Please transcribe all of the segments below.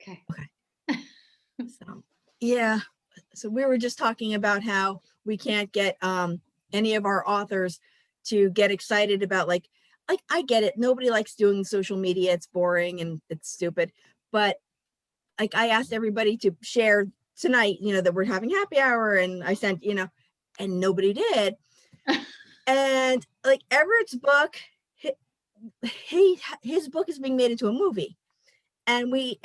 Okay. So, yeah. So we were just talking about how we can't get any of our authors to get excited about like I get it. Nobody likes doing social media. It's boring and it's stupid. But like I asked everybody to share tonight, that we're having happy hour, and I sent, and nobody did. And like Everett's book, his book is being made into a movie. And we've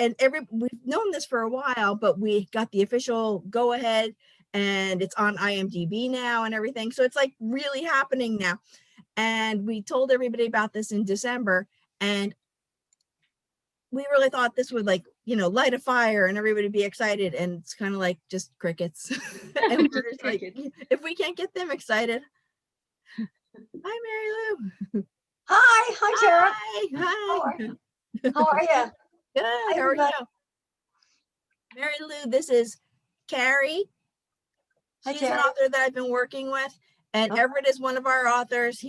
known this for a while, but we got the official go ahead, and it's on IMDb now and everything. So it's like really happening now. And we told everybody about this in December, and we really thought this would light a fire and everybody be excited. And it's kind of like just crickets. And we're just like, if we can't get them excited. Hi, Mary Lou. Hi, Tara. Hi. How are you? Good. How are you? Mary Lou, this is Carrie. She's an author that I've been working with, and Everett is one of our authors.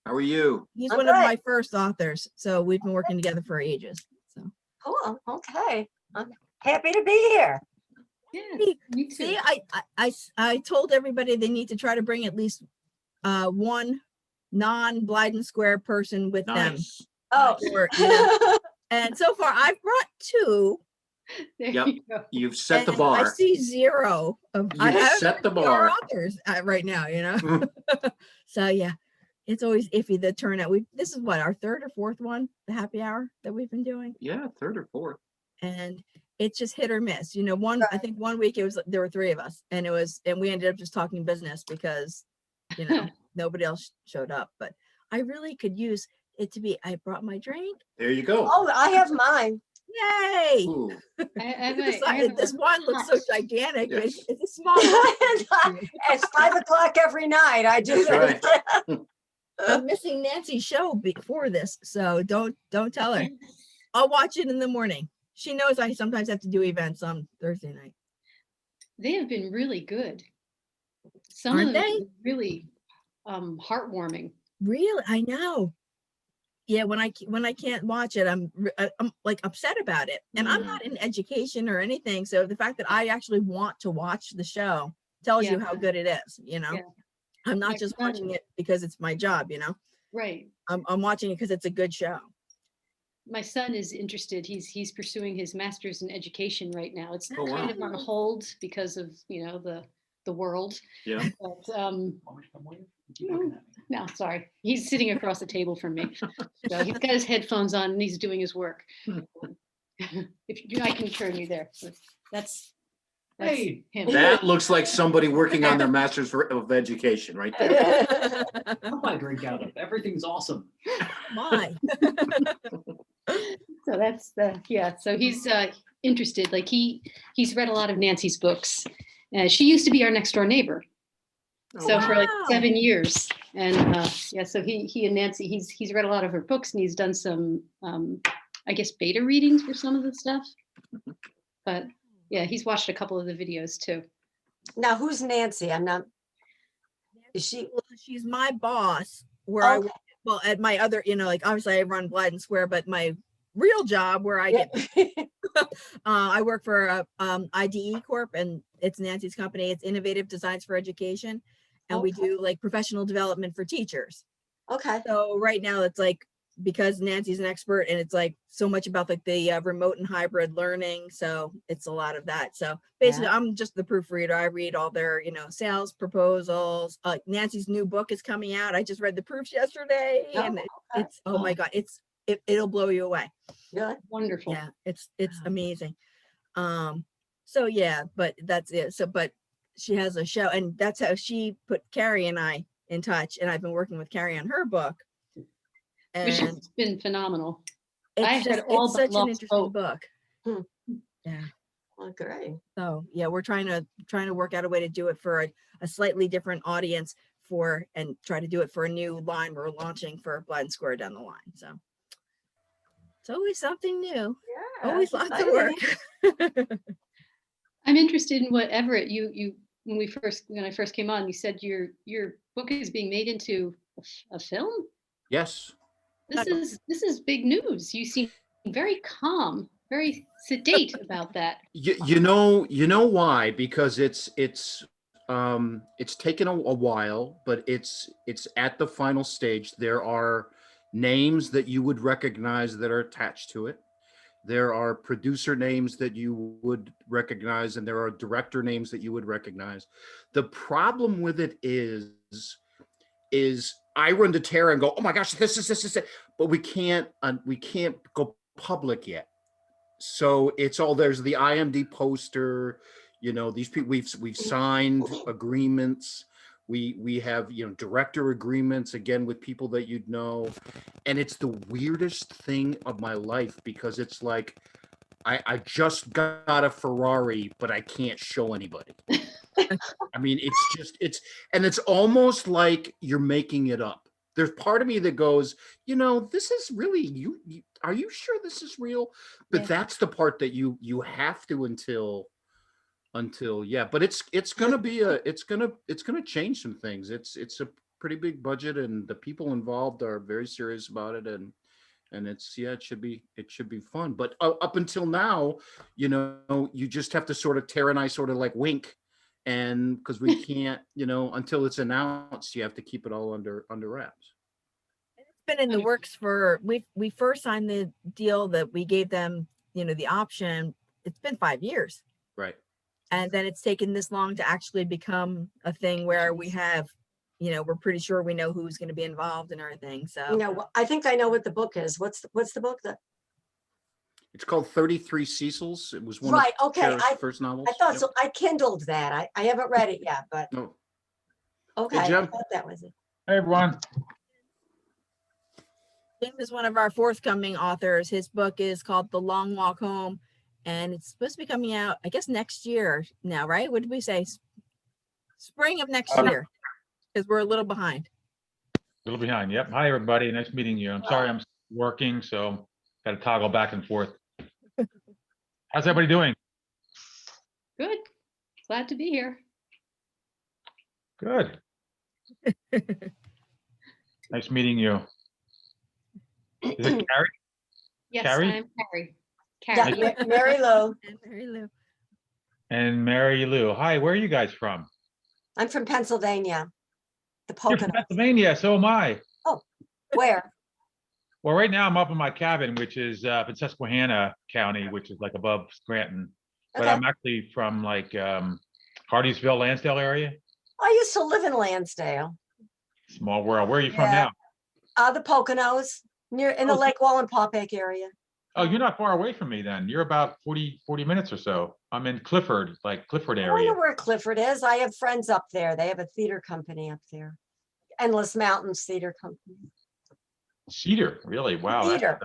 How are you? He's one of my first authors, so we've been working together for ages. So cool. Okay, I'm happy to be here. Yeah, me too. See, I told everybody they need to try to bring at least one non-Blydyn Square person with them. Oh, and so far I've brought two. Yep, you've set the bar. I see zero of You've set the bar. Authors right now, So yeah, it's always iffy the turnout. This is what, our third or fourth one, the happy hour that we've been doing. Yeah, third or fourth. And it's just hit or miss. I think 1 week there were three of us, and we ended up just talking business because nobody else showed up. But I really could use it to be, I brought my drink. There you go. Oh, I have mine. Yay! This one looks so gigantic. Yes. It's a small. It's 5 o'clock every night. That's right. I'm missing Nancy's show before this, so don't tell her. I'll watch it in the morning. She knows I sometimes have to do events on Thursday night. They have been really good. Some Aren't of them they? Really heartwarming. Really, I know. Yeah, when I can't watch it, I'm like upset about it. And I'm not in education or anything, so the fact that I actually want to watch the show tells you how good it is. Yeah. I'm not just watching it because it's my job. Right. I'm watching it because it's a good show. My son is interested. He's pursuing his master's in education right now. It's wow. kind of on hold because of the world. Yeah. But no, sorry. He's sitting across the table from me. So he's got his headphones on and he's doing his work. I can turn you there. That's him. That looks like somebody working on their master's of education right there. What I drink out of. Everything's awesome. My. So that's so he's interested. Like he's read a lot of Nancy's books. She used to be our next door neighbor. So for like 7 years. And so he and Nancy, he's read a lot of her books, and he's done some I guess beta readings for some of the stuff. But yeah, he's watched a couple of the videos too. Now, who's Nancy? I'm not. Is she? Well, she's my boss. Where at my other, obviously I run Blydyn Square, but my real job where I get, I work for IDE Corp, and it's Nancy's company. It's Innovative Designs for Education, and we do like professional development for teachers. Okay. So right now it's like, because Nancy's an expert, and it's like so much about like the remote and hybrid learning. So it's a lot of that. So basically I'm just the proofreader. I read all their, sales proposals. Nancy's new book is coming out. I just read the proofs yesterday, and it's, oh my God, it'll blow you away. Yeah. Wonderful. Yeah. It's amazing. So yeah, but that's it. So, but she has a show, and that's how she put Carrie and I in touch. And I've been working with Carrie on her book. Which And has been phenomenal. it's such an interesting book. Yeah. Well, great. So yeah, we're trying to work out a way to do it for a slightly different audience and try to do it for a new line we're launching for Blydyn Square down the line. So it's always something new. Yeah. Always lots of work. I'm interested in what Everett, you when I first came on, you said your book is being made into a film. Yes. This is big news. You seem very calm very sedate about that. You know why? Because it's taken a while, but it's at the final stage. There are names that you would recognize that are attached to it. There are producer names that you would recognize, and there are director names that you would recognize. The problem with it is I run to Tara and go, oh my gosh, this is it, but we can't go public yet. So it's all, there's the IMD poster, these people, we've signed agreements. We have, director agreements, again, with people that you'd know. And it's the weirdest thing of my life, because it's like, I just got a Ferrari, but I can't show anybody. I mean, it's almost like you're making it up. There's part of me that goes, this is really you. Are you sure this is real? But Yeah. that's the part that you have to until yeah. But it's gonna be it's gonna change some things. It's a pretty big budget, and the people involved are very serious about it, and it should be fun. But up until now, you just have to sort of, Tara and I sort of like wink, and because we can't, until it's announced, you have to keep it all under wraps. Been in the works for, we first signed the deal that we gave them, the option. It's been 5 years, Right. and then it's taken this long to actually become a thing where we have, we're pretty sure we know who's going to be involved and everything. So I think I know what the book is. What's the book? It's called 33 Cecils. It was one Right, of okay, Tara's first novels. I thought Yep. so. I kindled that. I haven't read it yet, but No. okay, I Jim. thought that was it. Hey, everyone. Jim is one of our forthcoming authors. His book is called The Long Walk Home, and it's supposed to be coming out, I guess, next year now, right? What did we say? Spring of next year, because we're a little behind. A little behind. Yep. Hi, everybody. Nice meeting you. I'm sorry I'm working, so got to toggle back and forth. How's everybody doing? Good. Glad to be here. Good. Nice meeting you. Is it Carrie? Yes, Carrie? I'm Carrie. Yeah, Carrie. Mary Lou. And Mary Lou. And Mary Lou. Hi, where are you guys from? I'm from Pennsylvania. The You're from Poconos. Pennsylvania, so am I. Where? Well, right now I'm up in my cabin, which is in Susquehanna County, which is like above Scranton. But Okay. I'm actually from like Hardeesville, Lansdale area. I used to live in Lansdale. Small world. Where are you from Yeah. now? The Poconos, in the Oh. Lake Wallenpaupack area. Oh, you're not far away from me then. You're about 40 minutes or so. I'm in Clifford, like Clifford I know area. where Clifford is. I have friends up there. They have a theater company up there. Endless Mountains Theater Company. Cedar, really? Wow. Theater.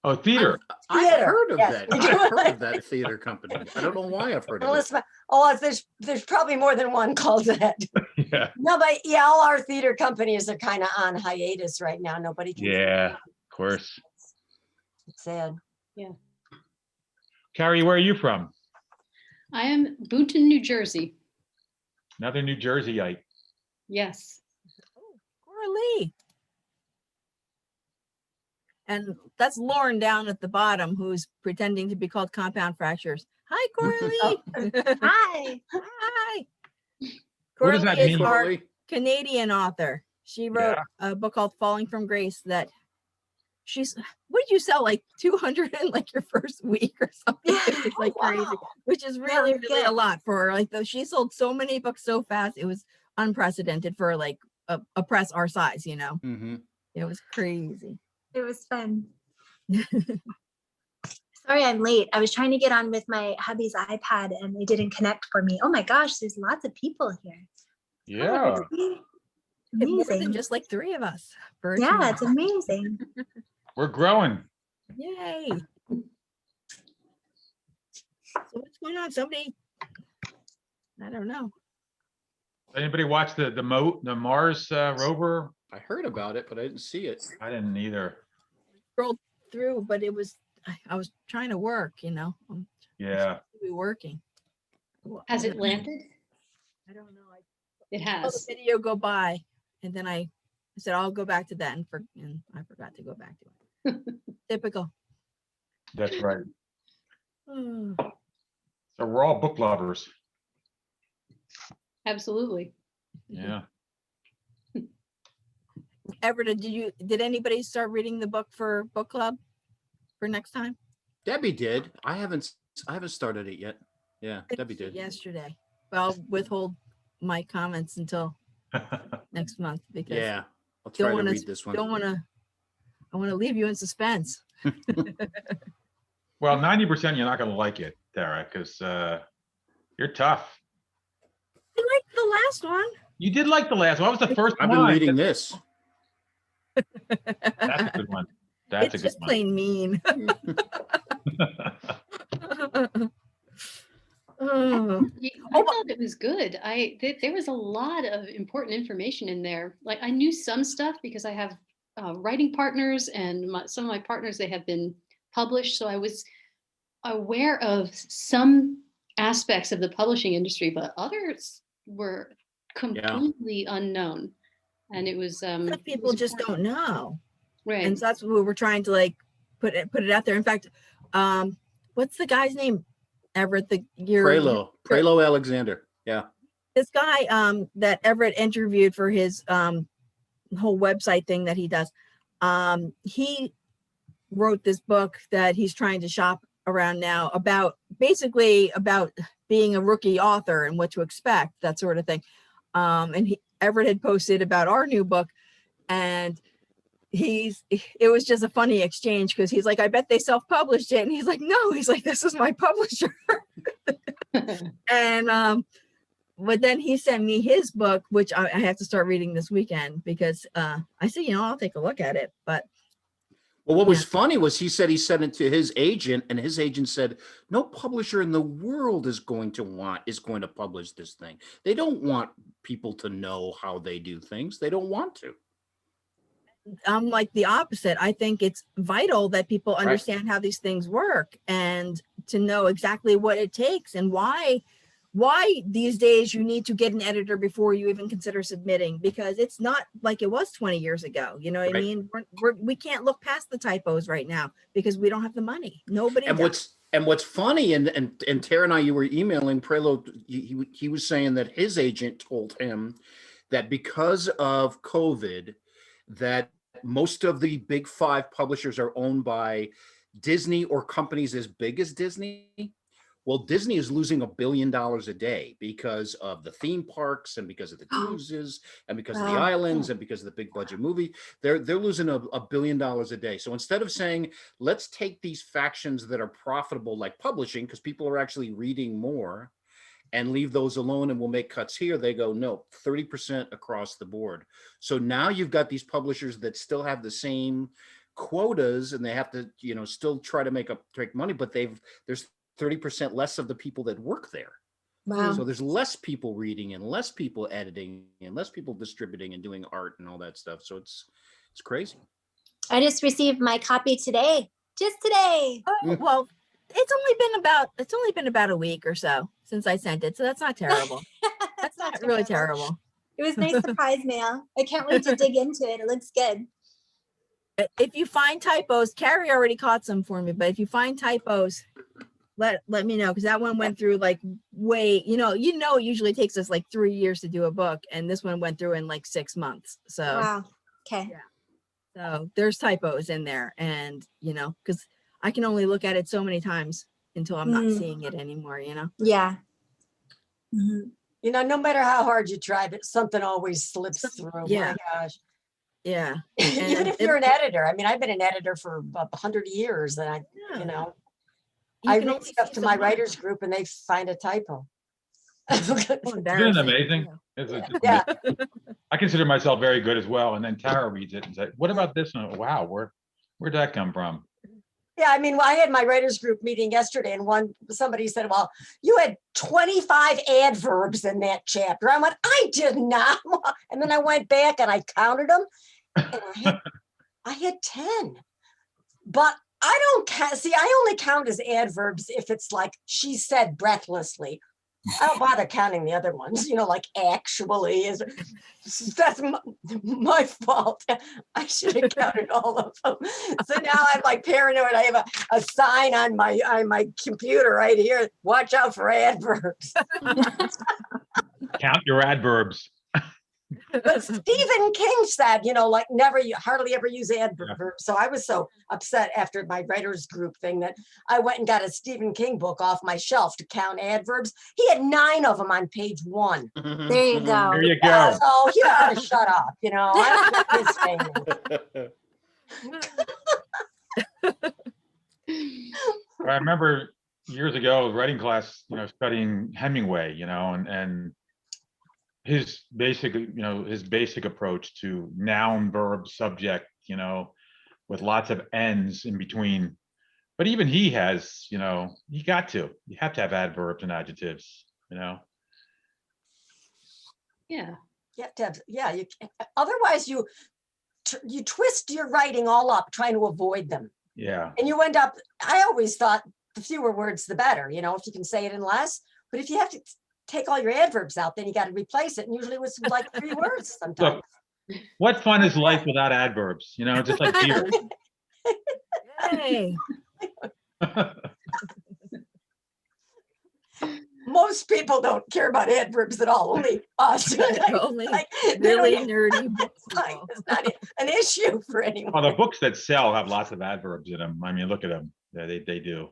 Oh, theater. I've Theater, heard of yes. that. I've heard of that theater company. I don't know why I've heard of Endless, it. there's probably more than one called that. Yeah. No, but yeah, all our theater companies are kind of on hiatus right now. Nobody can. Yeah, of course. It's sad. Carrie, where are you from? I am Boonton, New Jersey. Another New Jerseyite. Yes. Cora Lee. And that's Lauren down at the bottom, who's pretending to be called Compound Fractures. Hi, Cora Lee. Hi. Hi. What Cora does that Lee is mean? our Shortly. Canadian author. She wrote a book called Falling from Grace that what did you sell, like 200 in like your first week or something? It was like crazy, Wow. which is Very really, really a good. lot for her. Like, though she sold so many books so fast, it was unprecedented for like a press our size, Mhm. It was crazy. It was fun. Sorry I'm late. I was trying to get on with my hubby's iPad and it didn't connect for me. Oh my gosh, there's lots of people here. Yeah. More than Amazing. just like 3 of us. for a Yeah, team. it's amazing. We're growing. Yay. So what's going on? Somebody, I don't know. Anybody watch the Mars rover? I heard about it, but I didn't see it. I didn't either. Scrolled through, but it was, I was trying to work, I'm Yeah. supposed to be working. Has it landed? I don't know. It I saw the has. video go by, and then I said I'll go back to that, and I forgot to go back to it. Typical. That's right. Hmm. So we're all book lovers. Absolutely. Yeah. Everett, did anybody start reading the book for book club for next time? Debbie did. I haven't started it yet. Yeah, I Debbie finished it did. yesterday. But I'll withhold my comments until next month because Yeah, I'll try to wanna- read this one. I want to leave you in suspense. Well, 90% you're not going to like it, Tara, because you're tough. I liked the last one. You did like the last one. What was the first I've one? been reading this. That's a good one. That's It's a good just one. plain mean. Oh, I thought it was good. There was a lot of important information in there. Like I knew some stuff because I have writing partners, and some of my partners, they have been published, so I was aware of some aspects of the publishing industry, but others were completely unknown. And it was some people just don't know. right. And so that's what we're trying to like put it out there. In fact, what's the guy's name? Everett, Prelo Alexander. Yeah. This guy that Everett interviewed for his whole website thing that he does. He wrote this book that he's trying to shop around now about being a rookie author and what to expect, that sort of thing. And Everett had posted about our new book, and it was just a funny exchange because he's like, I bet they self-published it, and he's like, no, he's like, this is my publisher. And but then he sent me his book, which I have to start reading this weekend because I said, I'll take a look at it. But well, what was funny was he said he sent it to his agent, and his agent said, no publisher in the world is going to publish this thing. They don't want people to know how they do things. They don't want to. I'm like the opposite. I think it's vital that people understand how these things work and to know exactly what it takes and why these days you need to get an editor before you even consider submitting, because it's not like it was 20 years ago. You know what I mean? We can't look past the typos right now because we don't have the money. Nobody does. What's funny, and Tara and I, you were emailing Prelo, he was saying that his agent told him that because of COVID, that most of the big 5 publishers are owned by Disney or companies as big as Disney. Well, Disney is losing $1 billion a day because of the theme parks and because of the cruises and because of the islands and because of the big budget movie. They're losing $1 billion a day. So instead of saying, let's take these factions that are profitable, like publishing, because people are actually reading more, and leave those alone and we'll make cuts here, they go, no, 30% across the board. So now you've got these publishers that still have the same quotas and they have to, still try to make money, but there's 30% less of the people that work there. Wow. So there's less people reading and less people editing and less people distributing and doing art and all that stuff. So it's crazy. I just received my copy today, just today. Oh, well, it's only been about a week or so since I sent it. So that's not terrible. That's not really terrible. It was nice surprise mail. I can't wait to dig into it. It looks good. If you find typos, Carrie already caught some for me, but if you find typos, let me know, because that one went through like way, it usually takes us like 3 years to do a book, and this one went through in like 6 months. So Wow. Okay. so there's typos in there, and because I can only look at it so many times until I'm not seeing it anymore, Yeah. Mhm. No matter how hard you try, but something always slips through. Yeah. My gosh. Yeah. Even if you're an editor. I mean, I've been an editor for 100 years, and I You can read only stuff see to so my much. writers group and they find a typo. Isn't it Embarrassing. amazing? Yeah. I consider myself very good as well. And then Tara reads it and says, what about this? And wow, where'd that come from? Yeah, I mean, I had my writers group meeting yesterday, and somebody said, well, you had 25 adverbs in that chapter. I went, I did not. And then I went back and I counted them, and I had 10. But I don't count. See, I only count as adverbs if it's like she said breathlessly, I don't bother counting the other ones, like actually is, that's my fault. I should have counted all of them. So now I'm like paranoid. I have a sign on my computer right here. Watch out for adverbs. Count your adverbs. But Stephen King said, like hardly ever use adverbs. So I was so upset after my writers group thing that I went and got a Stephen King book off my shelf to count adverbs. He had 9 of them on page 1. There you go. There you go. So he ought to shut up, I don't like his family. I remember years ago, writing class, studying Hemingway, and his basic approach to noun, verb, subject, with lots of ends in between. But even he has, you have to have adverbs and adjectives, Yeah. You have to have, yeah. Otherwise, you twist your writing all up trying to avoid them. Yeah. And you end up, I always thought the fewer words, the better, if you can say it in less. But if you have to take all your adverbs out, then you got to replace it. And usually it was like 3 words sometimes. Look, what fun is life without adverbs? Just like beer. Hey. Most people don't care about adverbs at all, only us. Only They really don't- nerdy books. it's not an issue for anyone. Well, the books that sell have lots of adverbs in them. I mean, look at them. They do.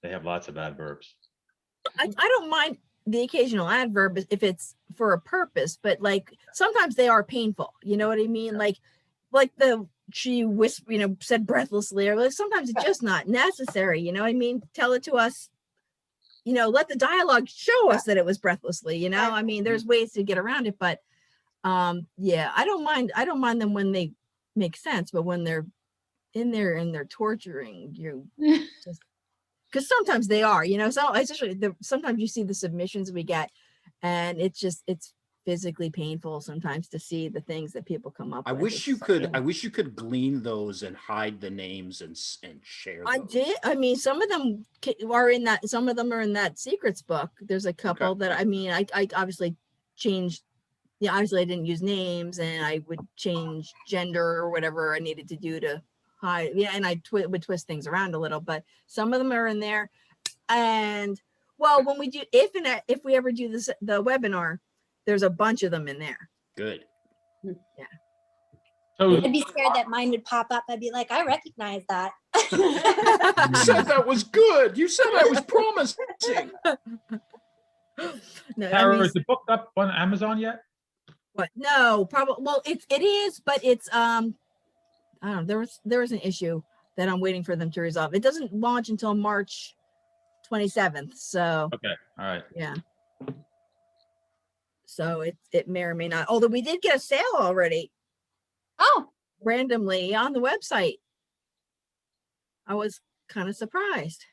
They have lots of adverbs. I don't mind the occasional adverb if it's for a purpose, but like sometimes they are painful. You know what I mean? Like she said breathlessly, or like sometimes it's just not necessary. You know what I mean? Tell it to us. Let the dialogue show us that it was breathlessly. I mean, there's ways to get around it, but yeah, I don't mind them when they make sense, but when they're in there and they're torturing you, just because sometimes they are, so especially sometimes you see the submissions we get and it's physically painful sometimes to see the things that people come up I with. wish you could glean those and hide the names and share those. I did. I mean, some of them are in that. Some of them are in that secrets book. There's a couple that I obviously changed. Yeah, obviously I didn't use names, and I would change gender or whatever I needed to do to hide. Yeah, and I would twist things around a little, but some of them are in there. And well, when we do, if we ever do the webinar, there's a bunch of them in there. Good. Yeah. So I'd be scared that mine would pop up. I'd be like, I recognize that. You said that was good. You said that was promising. No, Tara, is the book up on Amazon yet? what? No, probably. Well, it is, but it's I don't know. There was an issue that I'm waiting for them to resolve. It doesn't launch until March 27th. So Okay, all right. yeah. So it may or may not. Although we did get a sale already Oh, randomly on the website. I was kind of surprised.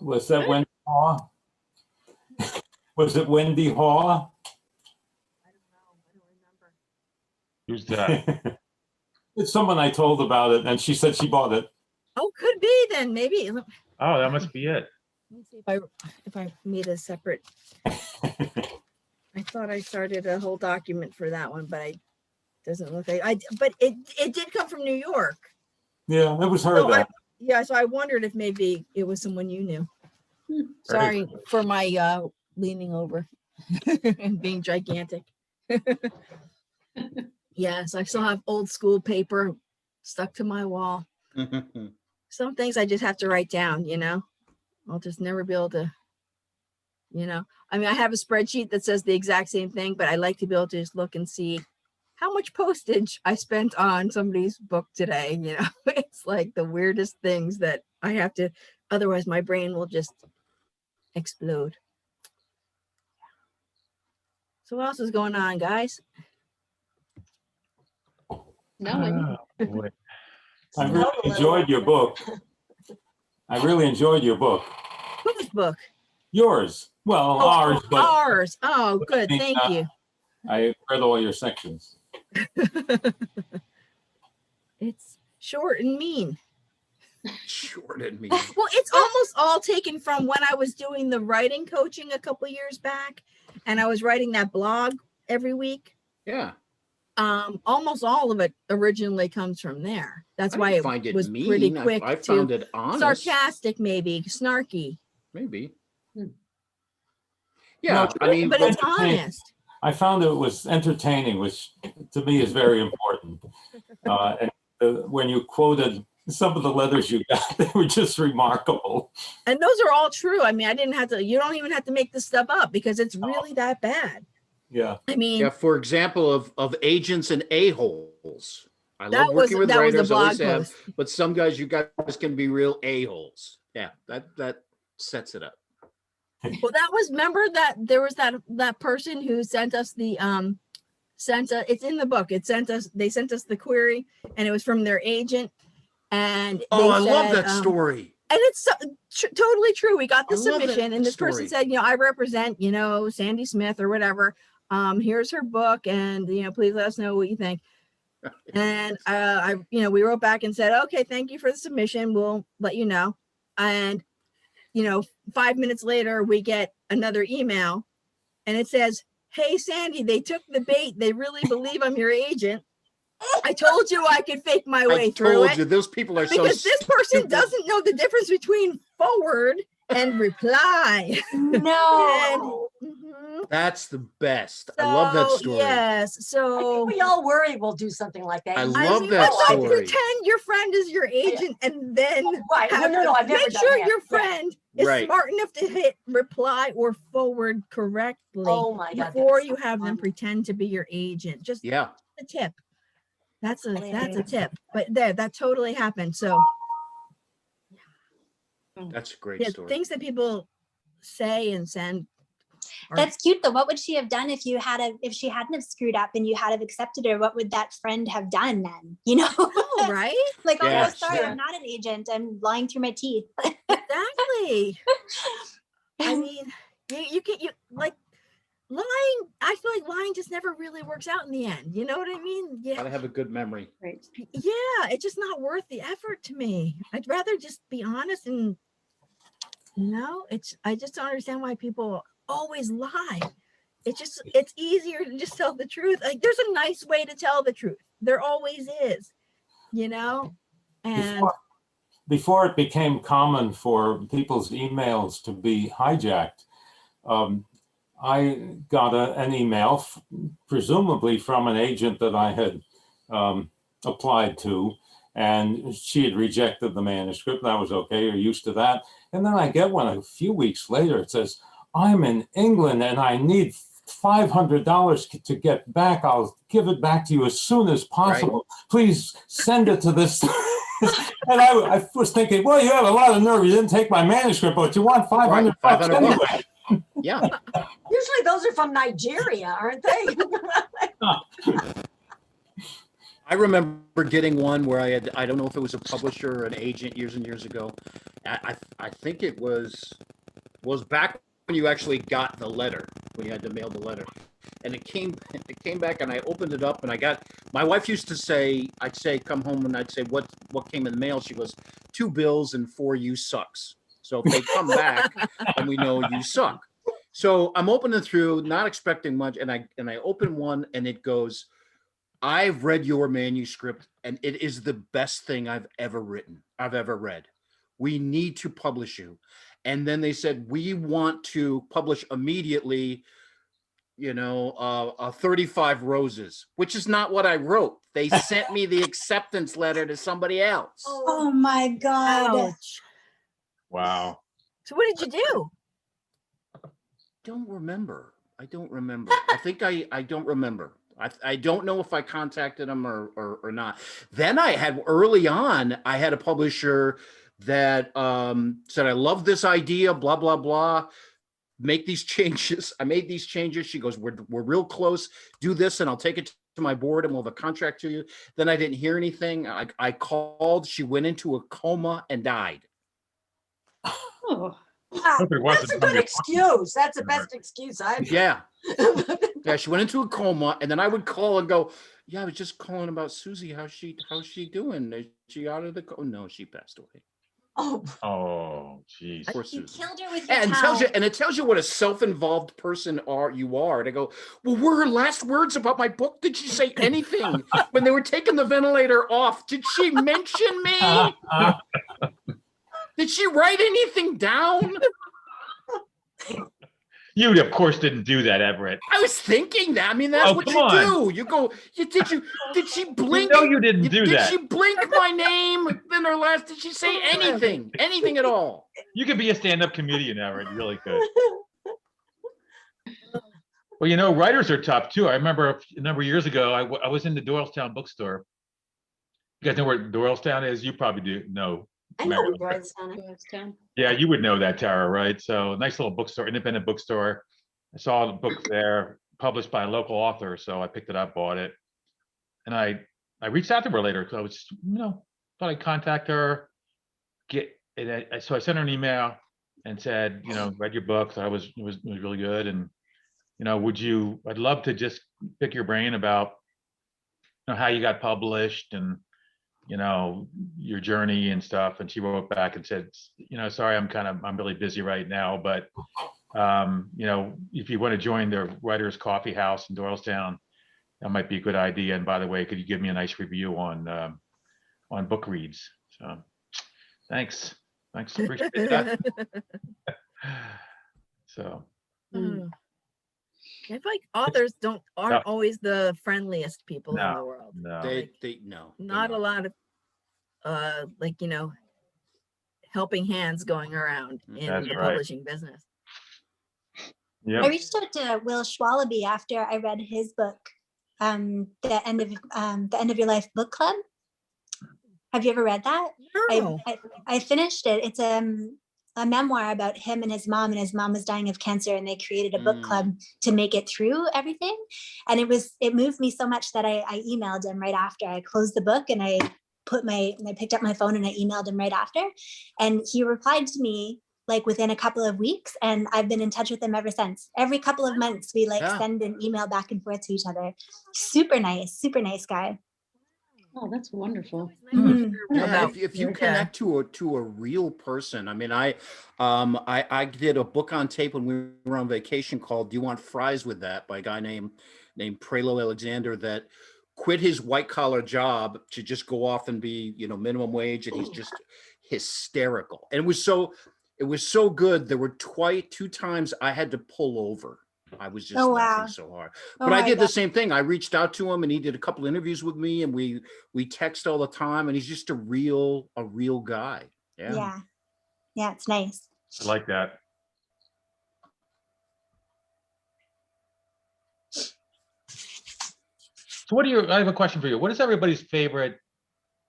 Was that Wendy Haw? Was it Wendy Haw? I don't know. I don't remember. Who's that? It's someone I told about it, and she said she bought it. Oh, could be then. Maybe. Let Oh, that must be it. me see if I made a separate. I thought I started a whole document for that one, but doesn't look like but it did come from New York. Yeah, that was her. So That. So I wondered if maybe it was someone you knew. Very Sorry for my leaning over and being gigantic. Yes, I still have old school paper stuck to my wall. Some things I just have to write down, I'll just never be able to, I mean, I have a spreadsheet that says the exact same thing, but I like to be able to just look and see how much postage I spent on somebody's book today. It's like the weirdest things that I have to, otherwise my brain will just explode. So what else is going on, guys? No, Oh, boy. I really enjoyed your book. I really enjoyed your book. Whose book? Yours. Well, Oh, ours, but ours. Oh, good. I mean, Thank you. I read all your sections. It's short and mean. Shorted me. Well, it's almost all taken from when I was doing the writing coaching a couple years back, and I was writing that blog every week. Yeah. Almost all of it originally comes from there. That's I why didn't it find it was mean. pretty quick I to found it honest. sarcastic, maybe snarky. Maybe. Hmm. Yeah, No, I mean, But it's entertaining. honest. I found it was entertaining, which to me is very important. When you quoted some of the letters you got, they were just remarkable. And those are all true. I mean, I didn't have to, you don't even have to make this stuff up because it's really that bad. Yeah. I mean, yeah, for example, of agents and a-holes. I that love was working with that was the writers, always blog have, post. but some guys, you guys can be real a-holes. Yeah, that sets it up. Well, that was, remember that there was that person who sent us the it's in the book. They sent us the query, and it was from their agent. And Oh, they I love said, that story. and it's totally true. We got the I love that submission, and this person story. said, I represent, Sandy Smith or whatever. Here's her book, and please let us know what you think. And we wrote back and said, okay, thank you for the submission. We'll let you know. And 5 minutes later, we get another email, and it says, "Hey Sandy, they took the bait. They really believe I'm your agent. I told you I could fake my way through told it." you, those people are so Because this person stupid. doesn't know the difference between forward and reply. No. That's the best. I love that story. Yes. I So think we all worry we'll do something like that. I You- love mean, that but don't story. pretend your friend is your agent and then Right. have No, I've never make done sure that. your Yeah. friend is Right. smart enough to hit reply or forward correctly Oh my God. before that's you so have them funny. pretend to be your agent. Just Yeah, a tip. That's a Hilarious. tip. But that totally happened. So that's a great yeah, story. things that people say and send. That's cute though. What would she have done if she hadn't have screwed up and you had have accepted her? What would that friend have done then? Oh, right? Like, oh Yeah, no, sorry, sure. I'm not an agent. I'm lying through my teeth. Exactly. I mean, you like lying. I feel like lying just never really works out in the end. You know what I mean? Yeah. Gotta have a good memory. Right. Yeah, it's just not worth the effort to me. I'd rather just be honest and I just don't understand why people always lie. It's easier to just tell the truth. Like there's a nice way to tell the truth. There always is, and Before it became common for people's emails to be hijacked, I got an email, presumably from an agent that I had applied to, and she had rejected the manuscript. That was okay, you're used to that. And then I get one a few weeks later. It says, "I'm in England and I need $500 to get back. I'll give it back to you as soon as possible. Please send it to this." And I was thinking, well, you have a lot of nerve. You didn't take my manuscript, but you want $500 $500 anyway. Yeah. Usually those are from Nigeria, aren't they? I remember getting one where I don't know if it was a publisher or an agent years and years ago. I think it was back when you actually got the letter, when you had to mail the letter. And it came back and I opened it up and my wife used to say, I'd say, come home and I'd say, what came in the mail? She goes, 2 bills and 4 you sucks. So if they come back and we know you suck. So I'm opening through, not expecting much. And I open one and it goes, "I've read your manuscript and it is the best thing I've ever read. We need to publish you." And then they said, "We want to publish immediately, 35 roses," which is not what I wrote. They sent me the acceptance letter to somebody else. Oh my God. ouch. Wow. So what did you do? I don't remember. I think I don't remember. I don't know if I contacted them or not. Then early on, I had a publisher that said, "I love this idea, blah, blah, blah. Make these changes." I made these changes. She goes, we're real close. Do this and I'll take it to my board and we'll have a contract to you. Then I didn't hear anything. I called. She went into a coma and died. Oh, Hope it wasn't That's a from good your- excuse. That's the best excuse I've. Yeah. Yeah, she went into a coma, and then I would call and go, Yeah, I was just calling about Susie. How's she doing? Is she out of the? Oh no, she passed away. Oh, Oh, geez. Poor You Susie. killed her with your And towel. it tells you what a self-involved person you are. To go, well, were her last words about my book? Did she say anything when they were taking the ventilator off? Did she mention me? Did she write anything down? You, of course, didn't do that, Everett. I was thinking that. I mean, that's Oh, what come you on. do. You go. Did she blink? You didn't do Did that. she blink my name in her last? Did she say anything? Anything at all? You could be a stand-up comedian, Everett. You really could. Well, writers are tough too. I remember a number of years ago, I was in the Doylestown bookstore. You guys know where Doylestown is? You probably do know. I know Marilyn. where it's on. Yeah, you would know that, Tara, right? So nice little bookstore, independent bookstore. I saw the book there, published by a local author, so I picked it up, bought it, and I reached out to her later because I was, thought I'd contact her. So I sent her an email and said, read your book, thought it was really good, and I'd love to just pick your brain about how you got published and your journey and stuff. And she wrote back and said, sorry, I'm really busy right now, but if you want to join the Writers Coffee House in Doylestown, that might be a good idea. And by the way, could you give me a nice review on book reads? So thanks, appreciate that. So I feel like authors aren't always the friendliest people in the world. No, No, Not a lot of helping hands going around in That's the right. publishing business. yeah. I reached out to Will Schwalaby after I read his book, the end of your life book club. Have you ever read that? No. I finished it. It's a memoir about him and his mom was dying of cancer, and they created a book club to make it through everything. And it moved me so much that I emailed him right after. I closed the book and I picked up my phone and I emailed him right after, and he replied to me like within a couple of weeks, and I've been in touch with him ever since. Every couple of months we send an email back and forth to each other. Super nice guy. Oh, that's wonderful. Mhm. Yeah, if you connect to a real person. I mean, I did a book on tape when we were on vacation called "Do You Want Fries with That?" by a guy named Prelo Alexander that quit his white collar job to just go off and be minimum wage, and he's just hysterical. And it was so good. There were two times I had to pull over. I was just laughing so hard. But I did the same thing. I reached out to him and he did a couple interviews with me, and we text all the time, and he's just a real guy. Yeah, it's nice. I like that. So I have a question for you. What is everybody's favorite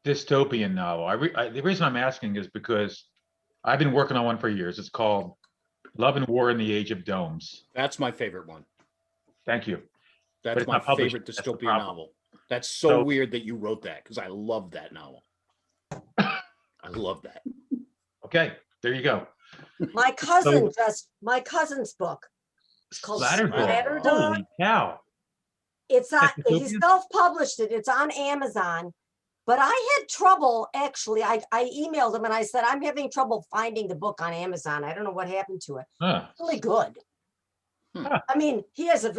dystopian novel? The reason I'm asking is because I've been working on one for years. It's called Love and War in the Age of Domes. That's my favorite one. Thank you. That's my favorite dystopian novel. That's so weird that you wrote that, because I love that novel. I love that. Okay, there you go. My cousin's book. It's called Splatterdog. Holy cow. It's on, he self-published it. It's on Amazon. But I had trouble, actually. I emailed him and I said, I'm having trouble finding the book on Amazon. I don't know what happened to it. Huh. It's really good. I mean, he has it's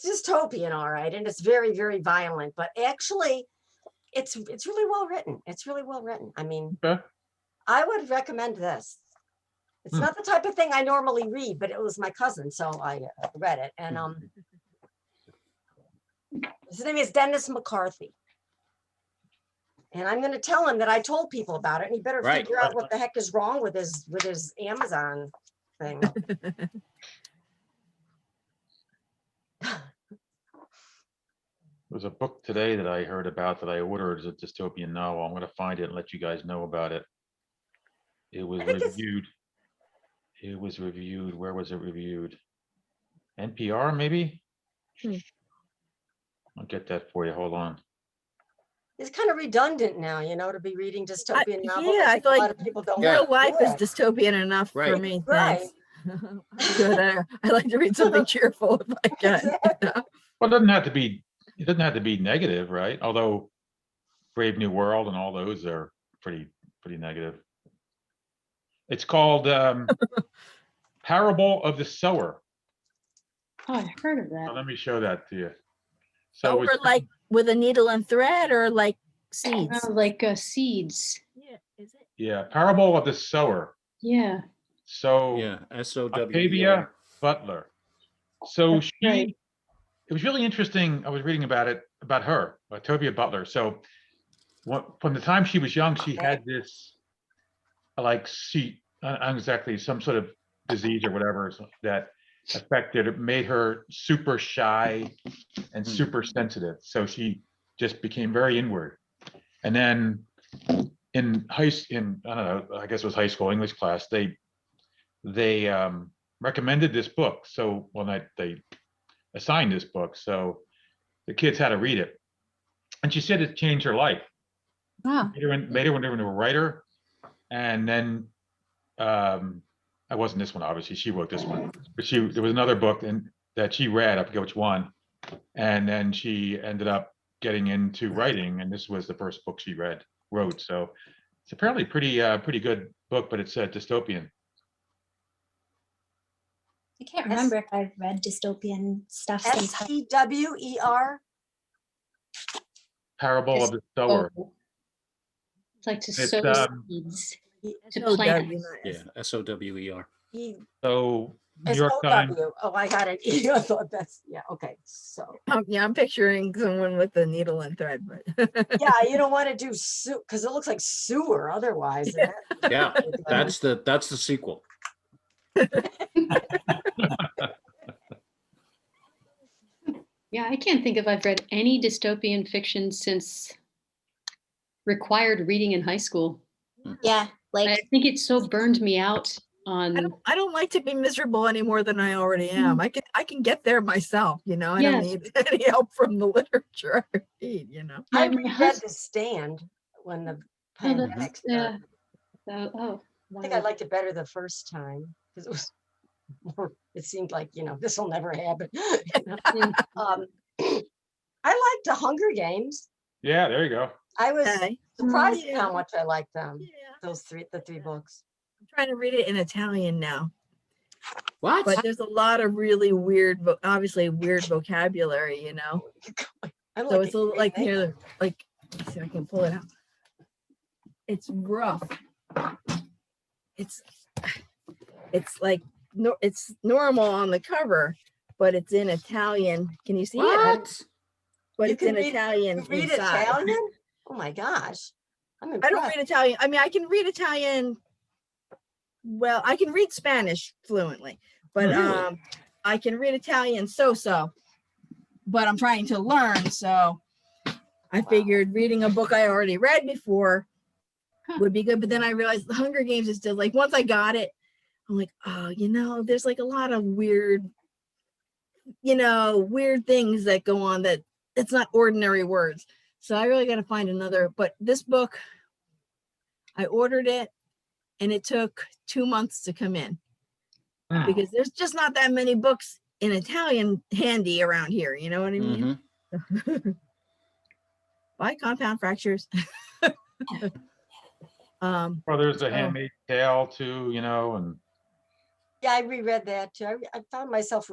dystopian, all right. And it's very, very violent, but actually it's really well written. It's really well written. I mean, I would recommend this. It's not the type of thing I normally read, but it was my cousin, so I read it. And his name is Dennis McCarthy. And I'm going to tell him that I told people about it, and he better figure out what the heck is wrong with his Amazon thing. There's a book today that I heard about that I ordered as a dystopian novel. I'm going to find it and let you guys know about it. It was reviewed. Where was it reviewed? NPR, maybe? I'll get that for you. Hold on. It's kind of redundant now, to be reading dystopian novels. Yeah, I feel a like lot of people don't real want to life do is it. dystopian enough for me. Right. Thanks. Good. I like to read something cheerful if I can. Well, it doesn't have to be. It doesn't have to be negative, right? Although Brave New World and all those are pretty negative. It's called Parable of the Sower. Oh, I heard of Now, that. let me show that to you. So So it's, we're like with a needle and thread or like seeds? Like seeds. Yeah, is it? yeah, Parable of the Sower. Yeah. So Yeah, SOWER. Octavia Butler. So That's right. it was really interesting. I was reading about it, about her, Octavia Butler. So from the time she was young, she had this, like, not exactly some sort of disease or whatever that affected, it made her super shy and super sensitive. So she just became very inward. And then in I don't know, I guess it was high school English class, they recommended this book. So they assigned this book. So the kids had to read it. And she said it changed her life. Wow. Made her into a writer. And then I wasn't this one, obviously. She wrote this one. But there was another book that she read, I forget which one. And then she ended up getting into writing, and this was the first book she wrote. So it's apparently pretty good book, but it's dystopian. I can't remember if I've read dystopian stuff since high SEWER. Parable of the Sower. It's like to It's, sow seeds to SOW, plant. Yeah, SOWER. So New York Times. Oh, I got it. I thought that's, yeah, okay. So, Yeah, I'm picturing someone with a needle and thread, but yeah, you don't want to do because it looks like sewer otherwise. Yeah, that's the sequel. Yeah, I can't think if I've read any dystopian fiction since required reading in high school. Yeah, I like think it so burned me out on. I don't like to be miserable any more than I already am. I can get there myself, I don't Yes. need any help from the literature I read. I My read husband. The Stand when the Oh, pandemic started. Oh, I think I liked it better the first time because it was more, it seemed like, this will never happen. Mm. I liked the Hunger Games. Yeah, there you go. I was Okay. surprised Yeah. at how much I liked them. Yeah. The three books. I'm trying to read it in Italian now, What? but there's a lot of really weird, obviously weird vocabulary, I'm So it's a little like remake. here, like, let's see if I can pull it out. It's rough. It's like no, it's normal on the cover, but it's in Italian. Can you see it? What? You But it's can in Italian You read inside. Italian? Oh my gosh. I'm I impressed. don't read Italian. I mean, I can read Italian. Well, I can read Spanish fluently, but Really? I can read Italian so. But I'm trying to learn, so I figured reading a book I already read before would be good. But then I realized the Hunger Games is still like, once I got it, I'm like, oh, there's like a lot of weird things that go on that it's not ordinary words. So I really got to find another. But this book, I ordered it and it took 2 months to come in because there's just not that many books in Italian handy around here. You know what I mean? Mhm. Buy Compound Fractures. Well, there's The so- Handmaid's Tale too, and Yeah, I reread that too. I found myself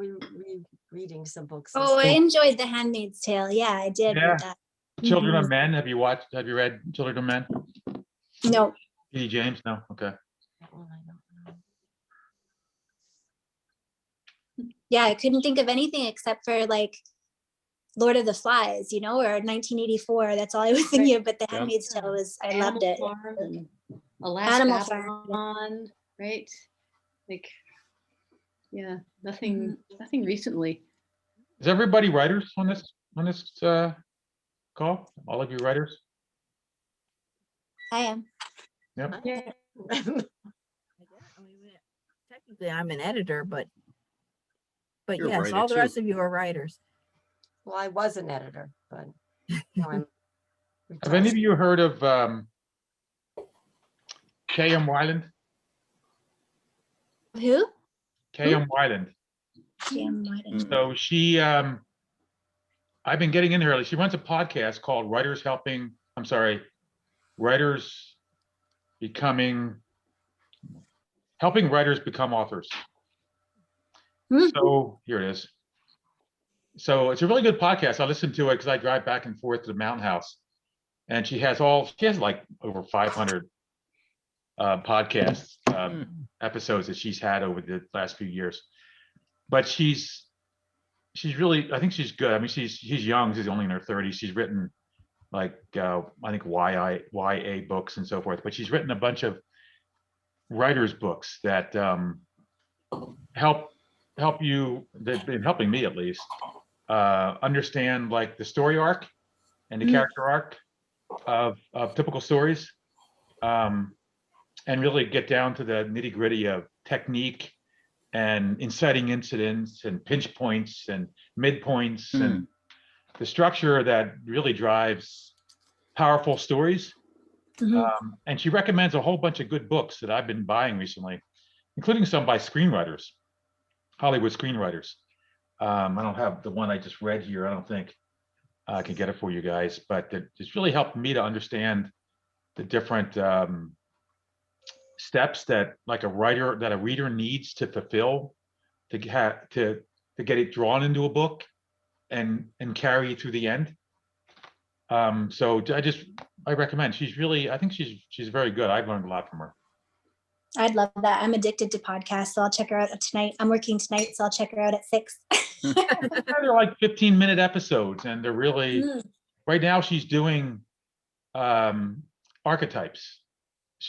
reading some books. and oh, I stuff. enjoyed The Handmaid's Tale. Yeah, I did Yeah. read that. Children Mm-hmm. of Men. Have you read Children of Men? No, P.D. James? No? Okay. That one I don't know. yeah, I couldn't think of anything except for like Lord of the Flies, or 1984. That's all I was thinking of. But The Yeah. Handmaid's Tale I Animal loved it. Farm and Alaska Animal Farm. Babylon, right? Like, yeah, nothing recently. Is everybody writers on this call? All of you writers? I am. Yep. Yeah. Technically, I'm an editor, but You're a yes, writer, all the too. rest of you are writers. Well, I was an editor, but now I'm Have any of retired. you heard of K.M. Weiland? Who? KM Wyland. Jim Wyden. So she, I've been getting into her. She runs a podcast called Helping Writers Become Authors. Hmm. So here it is. So it's a really good podcast. I listen to it because I drive back and forth to the Mountain House, and she has like over 500 podcast episodes that she's had over the last few years. But she's really, I think she's good. I mean, she's young. She's only in her 30s. She's written like I think YA books and so forth. But she's written a bunch of writers' books that help you. They've been helping me at least understand like the story arc and the character arc of typical stories, and really get down to the nitty gritty of technique and inciting incidents and pinch points and midpoints and the structure that really drives powerful stories. And she recommends a whole bunch of good books that I've been buying recently, including some by screenwriters, Hollywood screenwriters. I don't have the one I just read here. I don't think I can get it for you guys, but it's really helped me to understand the different steps that a reader needs to fulfill to get it drawn into a book and carry it through the end. So I recommend. I think she's very good. I've learned a lot from her. I'd love that. I'm addicted to podcasts, so I'll check her out tonight. I'm working tonight, so I'll check her out at 6. They're like 15-minute episodes, and they're really right now she's doing archetypes.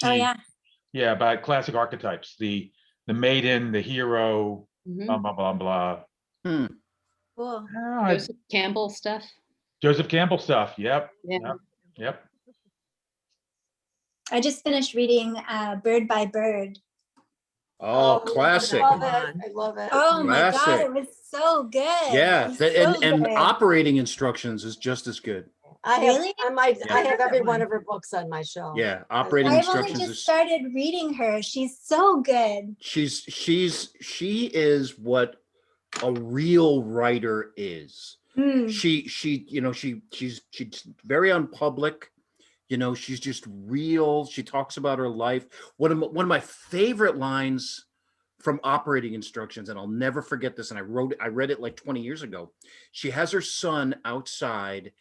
Yeah, about classic archetypes. The maiden, the hero, blah blah blah blah. Cool. Joseph Campbell stuff. Joseph Campbell stuff. Yep. Yeah. Yep. I just finished reading Bird by Bird. Oh, classic. I love it. Oh my God, Classic. it was so good. Yeah, It was so and good. operating instructions is just as good. Really? I have every one of her books on my shelf. Yeah, operating I've only instructions just is started reading her. She's so good. she is what a real writer is. She's very unpublic. She's just real. She talks about her life. One of my favorite lines from operating instructions, and I'll never forget this, and I read it like 20 years ago. She has her son outside,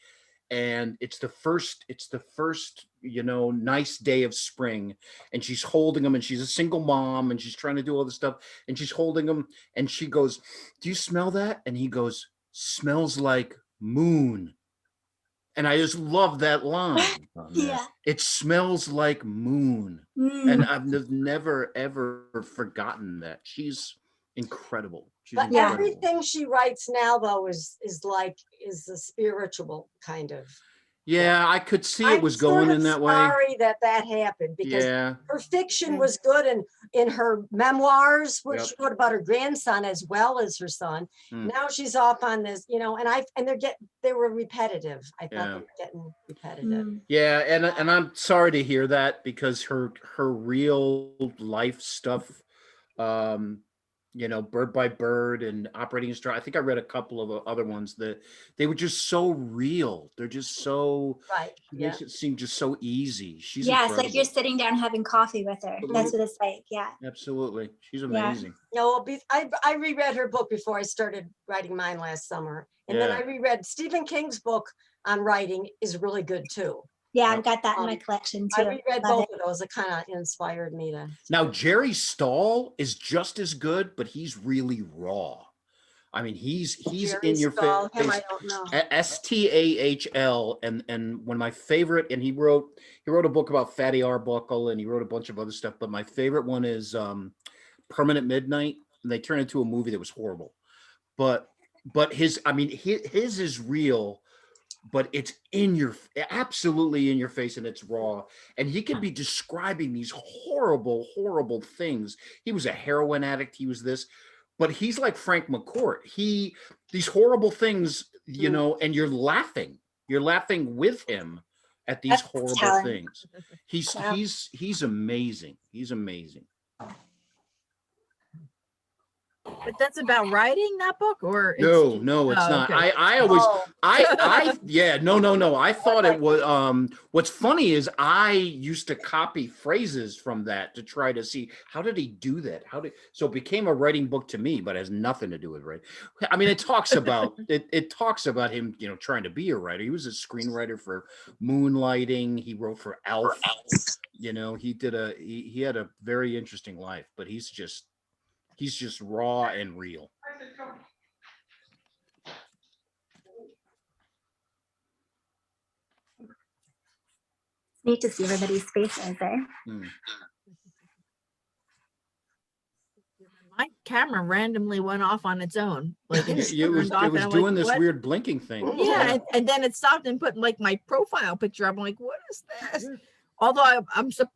and it's the first nice day of spring, and she's holding him, and she's a single mom, and she's trying to do all this stuff, and she's holding him, and she goes, "Do you smell that?" And he goes, "Smells like moon." And I just love that line. Yeah. It smells like moon. And I've never, ever forgotten that. She's incredible. But everything she writes now, though, is a spiritual kind of. Yeah, I could see it was I'm going sort in of that way. sorry that happened, because her fiction was good, and in her memoirs, which she wrote about her grandson as well as her son. Now she's off on this, and they were repetitive. I thought they were getting repetitive. Yeah, and I'm sorry to hear that, because her real life stuff, Bird by Bird and Operating Instructions. I think I read a couple of other ones that they were just so real. They're just so right. Makes it seem just so easy. She's it's incredible. like you're sitting down having coffee with her. That's what it's like. Yeah. Absolutely. She's amazing. I reread her book before I started writing mine last summer. And then I reread Stephen King's book on writing is really good too. Yeah, I've got that in my collection too. I reread both of those. It kind of inspired me to. Now, Jerry Stahl is just as good, but he's really raw. I mean, he's Jerry in your Stahl, face. him, I don't know. Stahl, and one of my favorite, and he wrote a book about Fatty Arbuckle, and he wrote a bunch of other stuff, but my favorite one is Permanent Midnight. And they turned it into a movie that was horrible. But his is real, but it's absolutely in your face, and it's raw. And he could be describing these horrible, horrible things. He was a heroin addict. He was this, but he's like Frank McCourt. These horrible things, and you're laughing with him at these horrible things. He's amazing. He's amazing. But that's about writing, that book, or it's No, just- no, it's oh, not. okay. I always, Oh, yeah, no. I thought it like- was, what's funny is I used to copy phrases from that to try to see, how did he do that? So it became a writing book to me, but it has nothing to do with writing. I mean, it talks about him, trying to be a writer. He was a screenwriter for Moonlighting. He wrote for Elf. He had a very interesting life, but he's just raw and real. Neat to see everybody's faces there. Mm. My camera randomly went off on its own. Like it It was turned off, and I'm doing like, this "What?" weird blinking thing. Yeah, and then it stopped and put like my profile picture up. I'm like, what is this? Although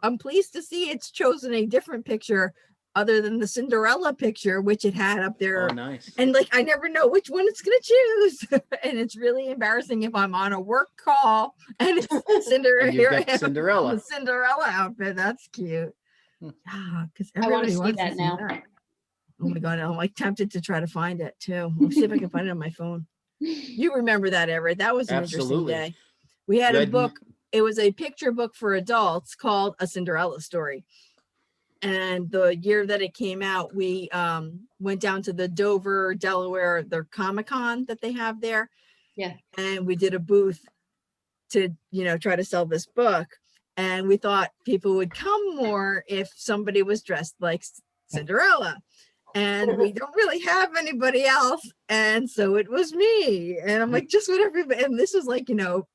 I'm pleased to see it's chosen a different picture other than the Cinderella picture, which it had up there. Oh, nice. And like, I never know which one it's gonna choose. And it's really embarrassing if I'm on a work call and it's Cinderella. And you've got The Cinderella. Cinderella outfit. That's cute. Hmm. Yeah, because I wanna everybody see wants that to now. that. Oh my God, I'm like tempted to try to find it too. Let's see if I can find it on my phone. You remember that, Everett? That was an Absolutely. interesting day. We had a Red- book. It was a picture book for adults called A Cinderella Story. And the year that it came out, we went down to the Dover, Delaware, their Comic-Con that they have there. Yeah. And we did a booth to, try to sell this book. And we thought people would come more if somebody was dressed like Cinderella. And we don't really have anybody else. And so it was me. And I'm like, just what everybody, and this was like,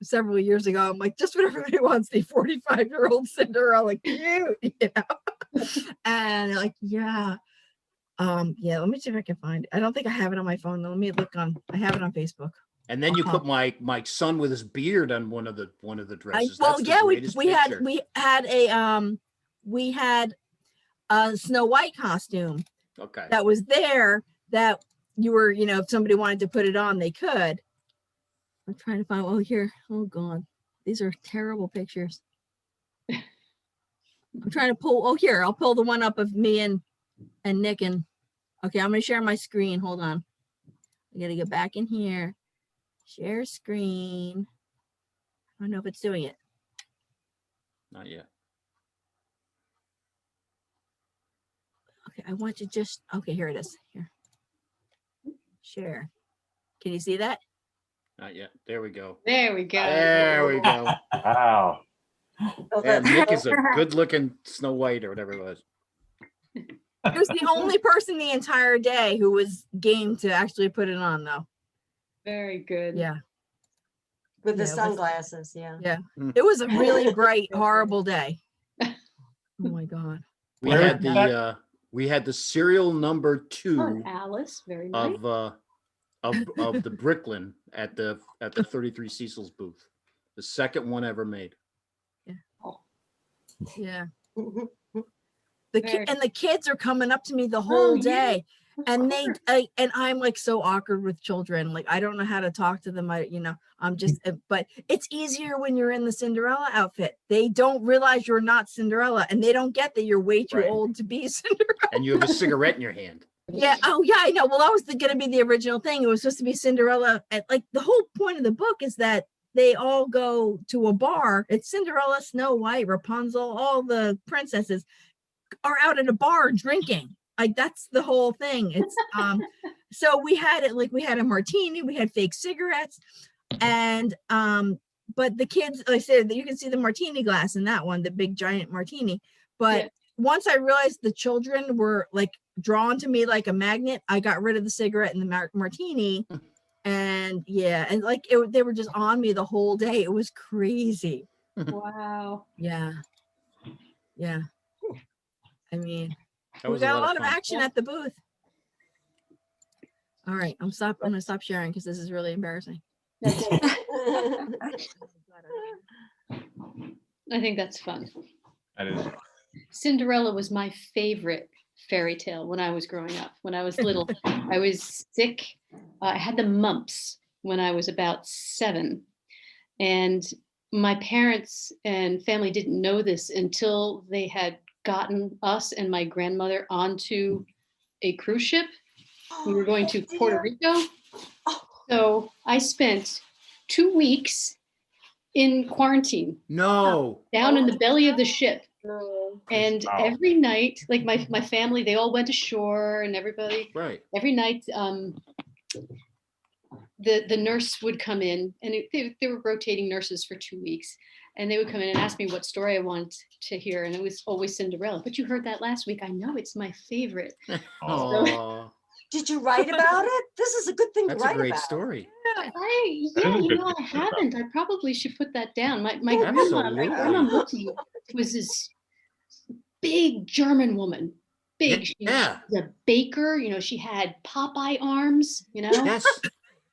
several years ago, I'm like, just what everybody wants, the 45-year-old Cinderella, cute, And they're like, yeah. Yeah, let me see if I can find it. I don't think I have it on my phone. Let me look I have it on Facebook. And then you put my son with his beard on one of the dresses. Well, That's the yeah, greatest we had a Snow White costume. Okay. That was there that you were, if somebody wanted to put it on, they could. I'm trying to find, here. Oh God, these are terrible pictures. I'm trying to pull, here, I'll pull the one up of me and Nick okay, I'm gonna share my screen. Hold on. I gotta get back in here. Share screen. I don't know if it's doing it. Not yet. Okay, I want you okay, here it is. Here. Share. Can you see that? Not yet. There we go. There we go. There we go. Wow. Yeah, Nick is a good-looking Snow White or whatever it was. He was the only person the entire day who was game to actually put it on, though. Very good. Yeah. With the Yeah, it was- sunglasses, yeah. Yeah. It was a really bright, horrible day. Oh my God. We Where had is that? we had the serial number Oh, 2 and Alice, very nice. of the Bricklin at the 33 Cecil's booth. The second one ever made. Yeah. Mhm. The kids are coming up to me the whole yeah. day. And and I'm like so awkward with children. Like, I don't know how to talk to them. I'm just, but it's easier when you're in the Cinderella outfit. They don't realize you're not Cinderella, and they don't get that you're way too Right. old to be Cinderella. And you have a cigarette in your hand. Yeah. Oh, yeah, I know. Well, that was going to be the original thing. It was supposed to be Cinderella. And like the whole point of the book is that they all go to a bar. It's Cinderella, Snow White, Rapunzel, all the princesses are out at a bar drinking. Like, that's the whole thing. It's so we had a martini, we had fake cigarettes, and but the kids, like I said, you can see the martini glass in that one, the big giant martini. But Yeah. once I realized the children were like drawn to me like a magnet, I got rid of the cigarette and the martini. And yeah, and like they were just on me the whole day. It was crazy. Wow. Yeah. Yeah. I mean, That we was got a lot of fun. action at the booth. All right, I'm gonna stop sharing because this is really embarrassing. I think that's fun. That is. Cinderella was my favorite fairy tale when I was growing up. When I was little, I was sick. I had the mumps when I was about 7. And my parents and family didn't know this until they had gotten us and my grandmother onto a cruise ship. We were going to Oh, Puerto dear. Rico. Oh. So I spent 2 weeks in quarantine No. down in the belly of the ship. No. And Wow. every night, like my family, they all went ashore and everybody, Right. every night, the nurse would come in and they were rotating nurses for 2 weeks. And they would come in and ask me what story I wanted to hear. And it was always Cinderella. But you heard that last week. I know it's my favorite. Oh, Did you write about it? This is a good thing that's to a write great about. story. Yeah, That is a you good know, I thing to write about. haven't. I probably should put that down. My Absolutely. grandma Mutti was this big German woman. Big. She Yeah. was a baker. You know, she had Popeye arms, you know, Yes.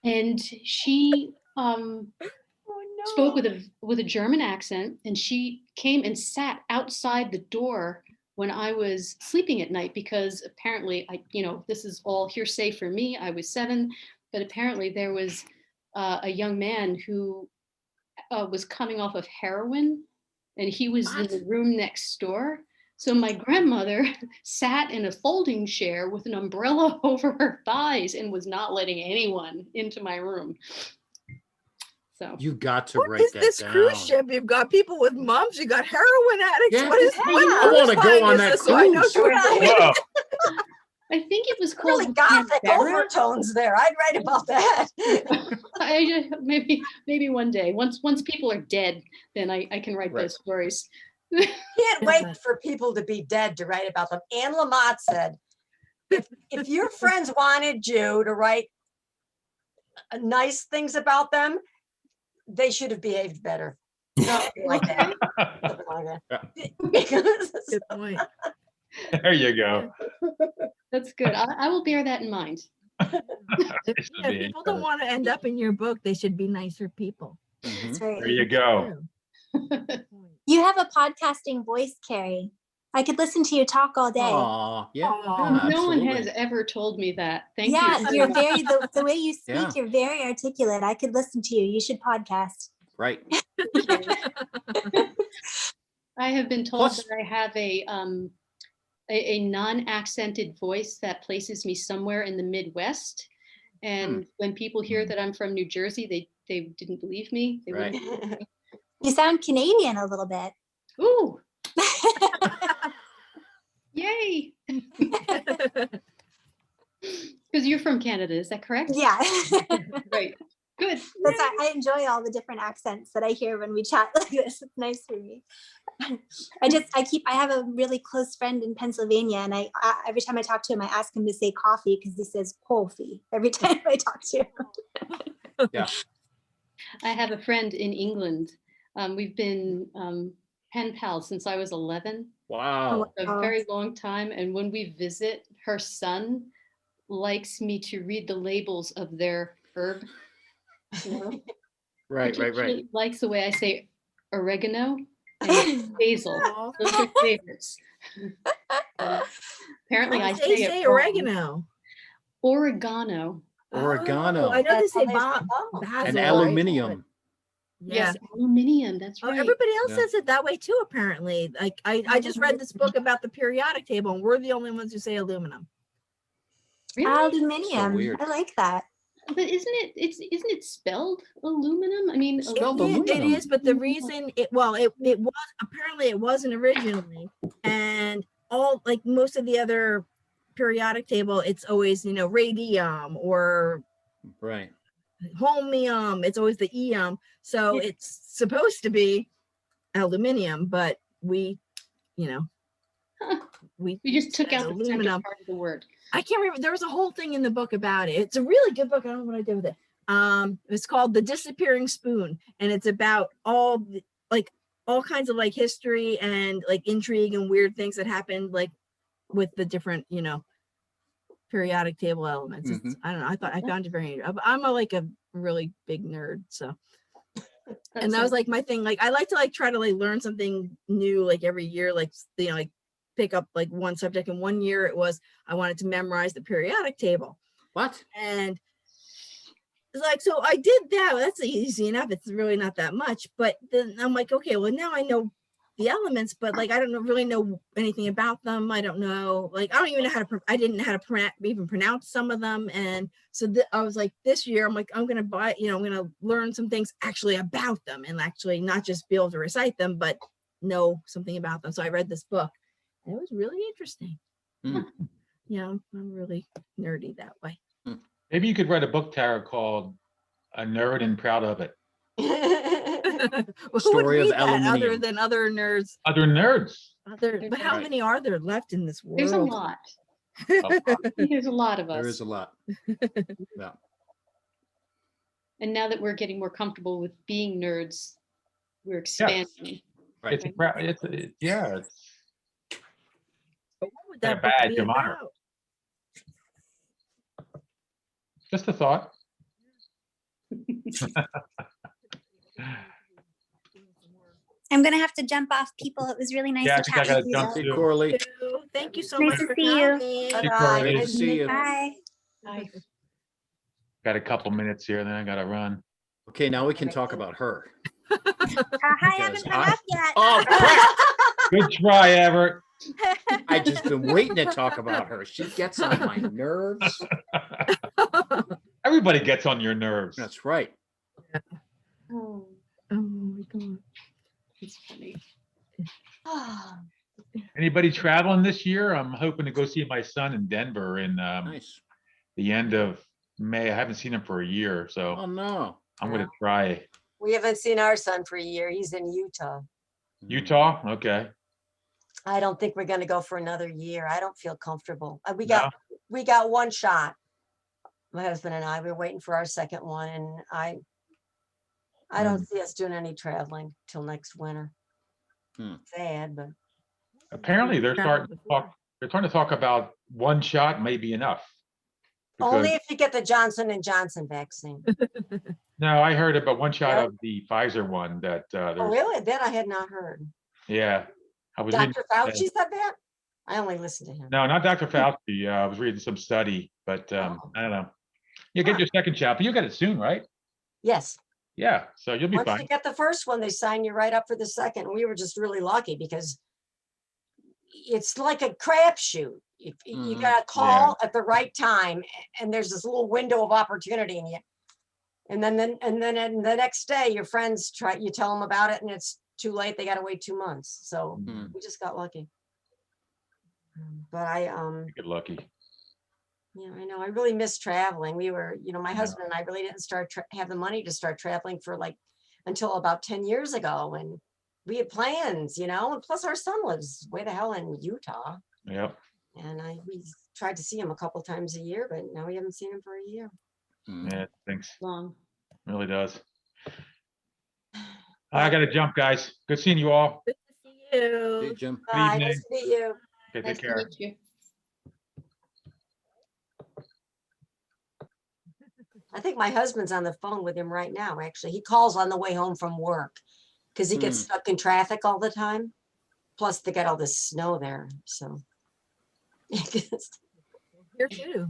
and she Oh, no. spoke with a German accent, and she came and sat outside the door when I was sleeping at night because apparently this is all hearsay for me. I was 7, but apparently there was a young man who was coming off of heroin, and he was in the room next door. So my grandmother sat in a folding chair with an umbrella over her thighs and was not letting anyone into my room. So You got to What write is that this down. cruise ship? You've got people with moms, you got heroin addicts. Yeah. What is Yeah. what I wanna cruise go line on is that this? So I know cruise. to avoid. Whoa. I think it was called Really the gothic Canberra. overtones there. I'd write about that. Maybe one day. Once people are dead, then I can write Right. those stories. Can't Yeah. wait for people to be dead to write about them. Anne Lamott said, if your friends wanted you to write nice things about them, they should have behaved better. Something like that. Something like that. Good point. There you go. That's good. I will bear that in mind. If should be people don't want to end up in your book, they should be nicer people. Mhm. That's right. There you go. True. You have a podcasting voice, Carrie. I could listen to you talk all day. Aw, yeah. Aw. No one absolutely. has ever told me that. Thank Yeah, you. you're very the way you speak, Yeah. you're very articulate. I could listen to you. You should podcast. Right. I have been told Plus- that I have a non-accented voice that places me somewhere in the Midwest. And when people hear that I'm from New Jersey, they didn't believe me. They Right. wouldn't. You sound Canadian a little bit. Ooh, yay! Because you're from Canada, is that correct? Yeah. Right. Good. That's I enjoy all the different accents that I hear when we chat like this. It's nice for me. I have a really close friend in Pennsylvania, and I every time I talk to him, I ask him to say coffee because he says coffee every time I talk to him. Yeah. I have a friend in England. We've been pen pals since I was 11, Wow. a very long time. And when we visit, her son likes me to read the labels of their herb. You know? Right, right, right. He likes the way I say oregano and basil. Aw. Those are favorites. Apparently, I They say say it wrong. oregano. Oregano. Oregano. Oh, I know they say That's how they say basil. And right? aluminium. Yeah. Yes, aluminium. That's Oh, right. everybody else Yeah. says it that way too, apparently. Like I just read this book about the periodic table, and we're the only ones who say aluminum. Really? Aluminium. weird. I like that. But isn't it spelled aluminum? I mean, Spelled It aluminum. is, but the reason it was apparently it wasn't originally, and all like most of the other periodic table, it's always radium or Right. holmium. It's always the eum, so Yeah. it's supposed to be aluminium, but we just took said out the second aluminum. part of the word. I can't remember. There was a whole thing in the book about it. It's a really good book. I don't know what I did with it. It's called The Disappearing Spoon, and it's about all kinds of like history and like intrigue and weird things that happened like with the different periodic table elements. It's, I don't know. I found it very. I'm a really big nerd, so. And that was like my thing. Like I like to try to learn something new like every year. Like pick up like one subject. And one year it was I wanted to memorize the periodic table. What? And it's like, so I did that. That's easy enough. It's really not that much. But then I'm like, okay, well now I know the elements, but like I don't really know anything about them. I don't know, like I don't even know how to. I didn't know how to even pronounce some of them, and so I was like, this year I'm like, I'm gonna buy, I'm gonna learn some things actually about them, and actually not just be able to recite them, but know something about them. So I read this book, and it was really interesting. Mm. I'm really nerdy that way. Maybe you could write a book, Tara, called "A Nerd and Proud of It." Well, who would Story of read that other aluminium. than other nerds? Other nerds. But how Right. many are there left in this world? There's a lot. There's a lot of us. There is a lot. Yeah. And now that we're getting more comfortable with being nerds, we're expanding. Right. Yeah. But what would Like a that book badge be of honor. about? Just a thought. I'm gonna have to jump off, people. It was really nice Yeah, I to think I chat gotta with you. jump Hey, too. Corley. Thank you so Nice much to for see you. coming. Bye-bye. Great to see you. Bye. Bye. Got a couple minutes here, then I gotta run. Okay, now we can talk about her. Hi, I haven't Because come up yet. Oh, crap! Good try, Everett. I just been waiting to talk about her. She gets on my nerves. Everybody gets on your nerves. That's right. Oh, Oh my God. it's funny. Anybody traveling this year? I'm hoping to go see my son in Denver in Nice. the end of May. I haven't seen him for a year, so Oh, no. I'm gonna try. We haven't seen our son for a year. He's in Utah. Utah? Okay. I don't think we're gonna go for another year. I don't feel comfortable. We No? got one shot. My husband and I, we're waiting for our second one, and I don't see us doing any traveling till next winter. Sad, but Apparently they're starting to talk about one shot may be enough. only Because- if you get the Johnson and Johnson vaccine. No, I heard about one shot Really? of the Pfizer one that Oh, there's, really? That I had not heard. yeah. I was reading, Dr. Fauci said that? I only listened to him. no, not Dr. Fauci. I was reading some study, but I don't know. You get your second shot, but you get it soon, right? Yes. Yeah, so you'll be Once you fine. get the first one, they sign you right up for the second. We were just really lucky because it's like a crapshoot. You Mhm. got to call at the right time, and there's this little window of opportunity, and then the next day, your friends you tell them about it, and it's too late. They got to wait 2 months. So we just got lucky. But You get lucky. yeah, I know. I really miss traveling. We were, my husband and I really didn't have the money to start traveling for until about 10 years ago. And we had plans, and plus our son lives way the hell in Utah. Yep. And we tried to see him a couple times a year, but now we haven't seen him for a year. Yeah, thanks. Long. Really does. I gotta jump, guys. Good seeing you all. Good to see you. Hey, Jim. Bye, evening. nice to meet you. Okay, Nice take to care. meet you. I think my husband's on the phone with him right now, actually. He calls on the way home from work because he gets stuck in traffic all the time. Plus they got all this snow there, so. Here too.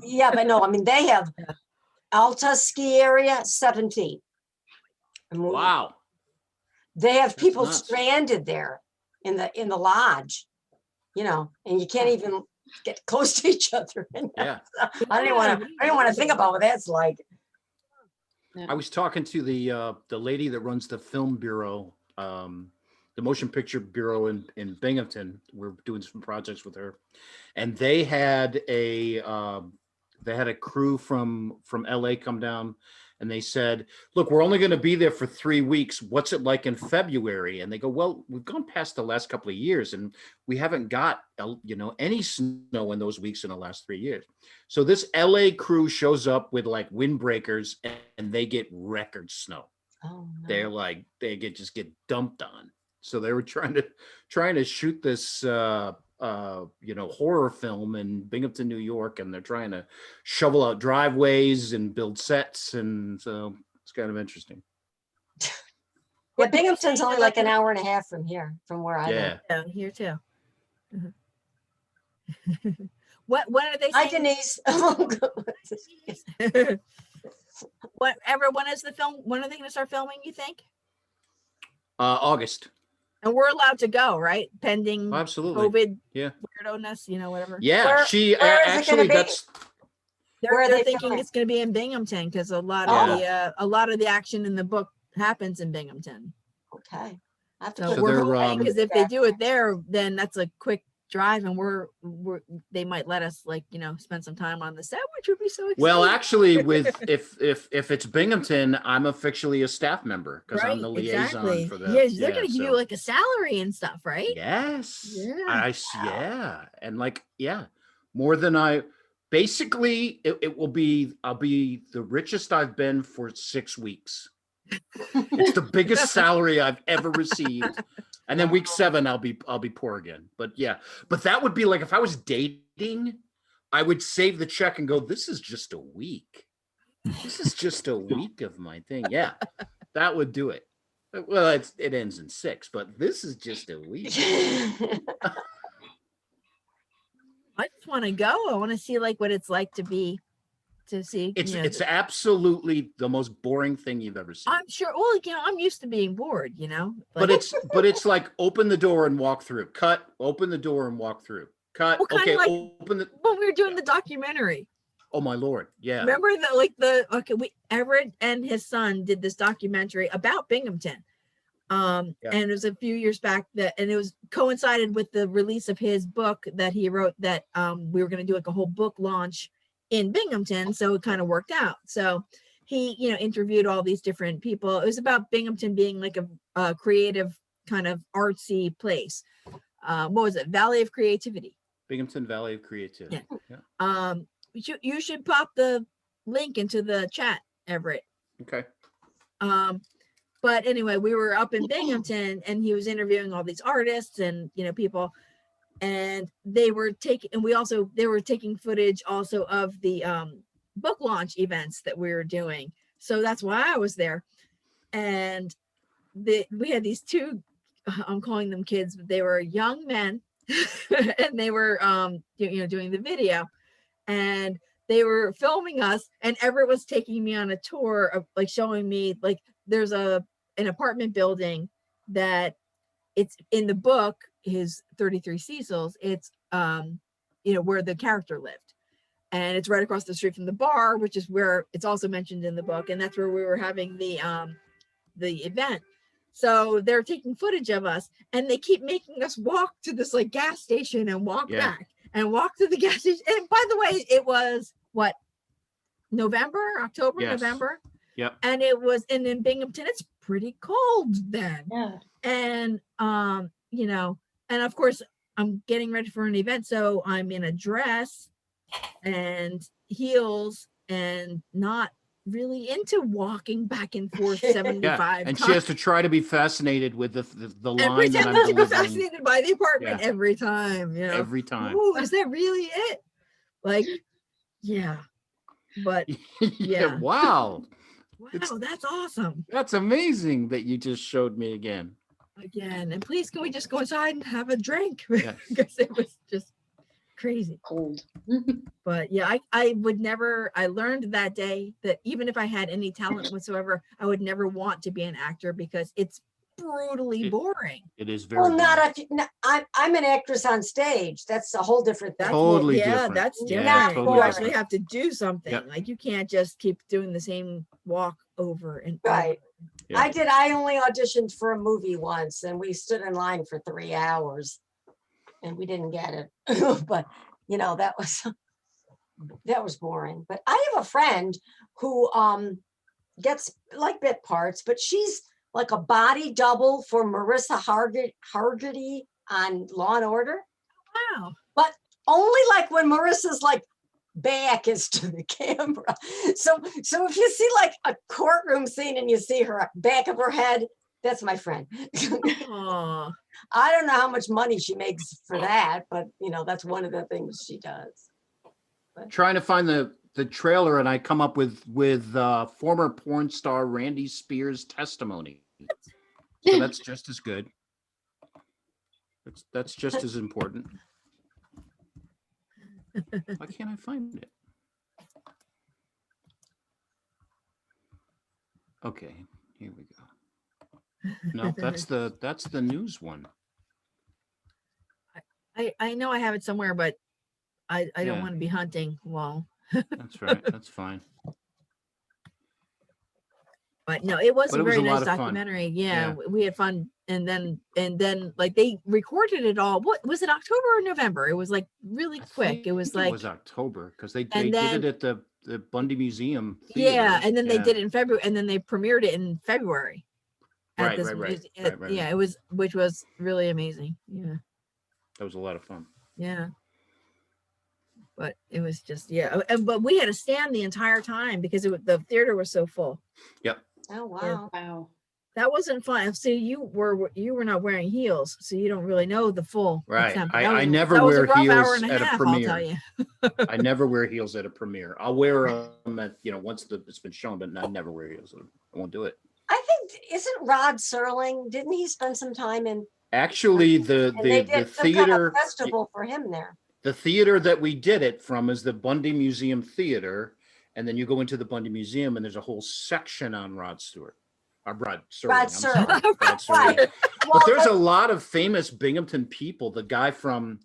Yeah, but no, I mean, they have Alta ski area, 7 feet. And Wow. They have people nuts. stranded there in the lodge, and you can't even get close to each other. Yeah. I don't even want to think about what that's like. I was talking to the lady that runs the film bureau, the motion picture bureau in Binghamton. We're doing some projects with her, and they had a crew from LA come down, and they said, "Look, we're only going to be there for 3 weeks. What's it like in February?" And they go, "Well, we've gone past the last couple of years, and we haven't got any snow in those weeks in the last 3 years." So this LA crew shows up with like windbreakers, and they get record snow. Oh, no. They're like just get dumped on. So they were trying to shoot this horror film in Binghamton, New York, and they're trying to shovel out driveways and build sets, and so it's kind of interesting. Yeah, Binghamton's only like an hour and a half from here, from where I live. Yeah. Here too. What are they Hi, saying? Denise. When is the film? When are they going to start filming, you think? August. And we're allowed to go, right? Pending Absolutely. COVID Yeah. weirdness, whatever. Yeah, Where- she where is it actually gonna be? that's Where are They're they thinking filming? it's going to be in Binghamton because a lot Yeah. of the action in the book happens in Binghamton. Okay. I have to So, put So we're they're, hoping because if they back. do it there, then that's a quick drive, and they might let us spend some time on the set, which would be so exciting. well, actually, with if it's Binghamton, I'm officially a staff member because I'm the liaison exactly. for the. Yeah, they're going to give so- you like a salary and stuff, right? Yes. Yeah. Yeah. And more than I basically I'll be the richest I've been for 6 weeks. It's the biggest salary I've ever received. And then week 7, I'll be poor again. But yeah, but that would be like if I was dating, I would save the check and go, this is just a week. This is just a week of my thing. Yeah, that would do it. Well, it ends in 6, but this is just a week. I just want to go. I want to see what it's like to see. It's absolutely the most boring thing you've ever seen. I'm sure. Well, I'm used to being bored, But it's like open the door and walk through. Cut. Open the door and walk through. Cut. Well, kinda okay. like Open the. when we were doing the documentary. Oh my lord! Yeah. Remember Everett and his son did this documentary about Binghamton. And it was a few years back and it was coincided with the release of his book that he wrote that we were going to do a whole book launch in Binghamton. So it kind of worked out. So he, interviewed all these different people. It was about Binghamton being like a creative kind of artsy place. What was it? Valley of Creativity. Binghamton Valley of Creativity. Yeah. You should pop the link into the chat, Everett. Okay. But anyway, we were up in Binghamton and he was interviewing all these artists and, people, and they were taking footage also of the book launch events that we were doing. So that's why I was there. And we had these 2, I'm calling them kids, but they were young men and they were, doing the video, and they were filming us, and Everett was taking me on a tour of showing me there's an apartment building that it's in the book, his 33 Cecils. It's where the character lived, and it's right across the street from the bar, which is where it's also mentioned in the book, and that's where we were having the event. So they're taking footage of us, and they keep making us walk to this gas station and walk back and walk to the gas station. And by the way, it was what, October, Yes. November. Yep. And it was, and in Binghamton, it's pretty cold then. Yeah. And, and of course I'm getting ready for an event. So I'm in a dress and heels and not really into walking back and forth 75 Yeah. And times. she has to try to be fascinated with the and line that pretend I'm not to be delivering fascinated by the apartment Yeah. every time, every time. Ooh, is that really it? Yeah. But Yeah. Wow. wow, It's- that's awesome. That's amazing that you just showed me again. Again, and please can we just go inside and have a drink? Yeah. Because it was just crazy. Cold. But yeah, I would never, I learned that day that even if I had any talent whatsoever, I would never want to be an actor because it's brutally boring. It is very Well, boring. not if I'm an actress on stage. That's a whole different thing. That's Totally yeah, different. that's Yeah, different. totally You actually different. have to do something. Yep. Like you can't just keep doing the same walk over and Right. Yeah. I only auditioned for a movie once and we stood in line for 3 hours and we didn't get it. But that was boring. But I have a friend who gets bit parts, but she's like a body double for Marissa Hargitay on Law and Order. Wow. But only when Marissa's back is to the camera. So if you see a courtroom scene and you see her back of her head, that's my friend. Aw. I don't know how much money she makes for that, but that's one of the things she does. Trying to find the trailer, and I come up with former porn star Randy Spears' testimony. So that's just as good. That's just as important. Why can't I find it? Okay, here we go. No, that's the news one. I know I have it somewhere, but I don't Yeah. want to be hunting. Well, That's right. That's fine. but no, it was But a it was very a nice lot of fun. documentary. Yeah, Yeah. we had fun, and then like they recorded it all. What was it, October or November? It was like really quick. It was think like it was October because they and did then- it at the Bundy Museum yeah, Theater. and then they Yeah. did it in February, and then they premiered it in February. At Right, this right, right, muse- right. Yeah, it was, which was really amazing. Yeah, That was a lot of fun. yeah. But it was just but we had to stand the entire time because the theater was so full. Yep. Oh, wow. Wow. That wasn't fun. So you were not wearing heels, so you don't really know the full Right. extent, but I never that was wear a rough hour heels and a at a half, I'll tell premiere. you. I never wear heels at a premiere. I'll wear them at, once it's been shown, but I never wear heels. I won't do it. I think, isn't Rod Serling, didn't he spend some time in, Actually, and they the did some kind of theater, festival for him there? the theater that we did it from is the Bundy Museum Theater. And then you go into the Bundy Museum and there's a whole section on Rod Stewart. Rod Serling. Rod I'm sorry, Serling. Rod Serling. Right. But Well, there's a lot of famous Binghamton people. The guy from,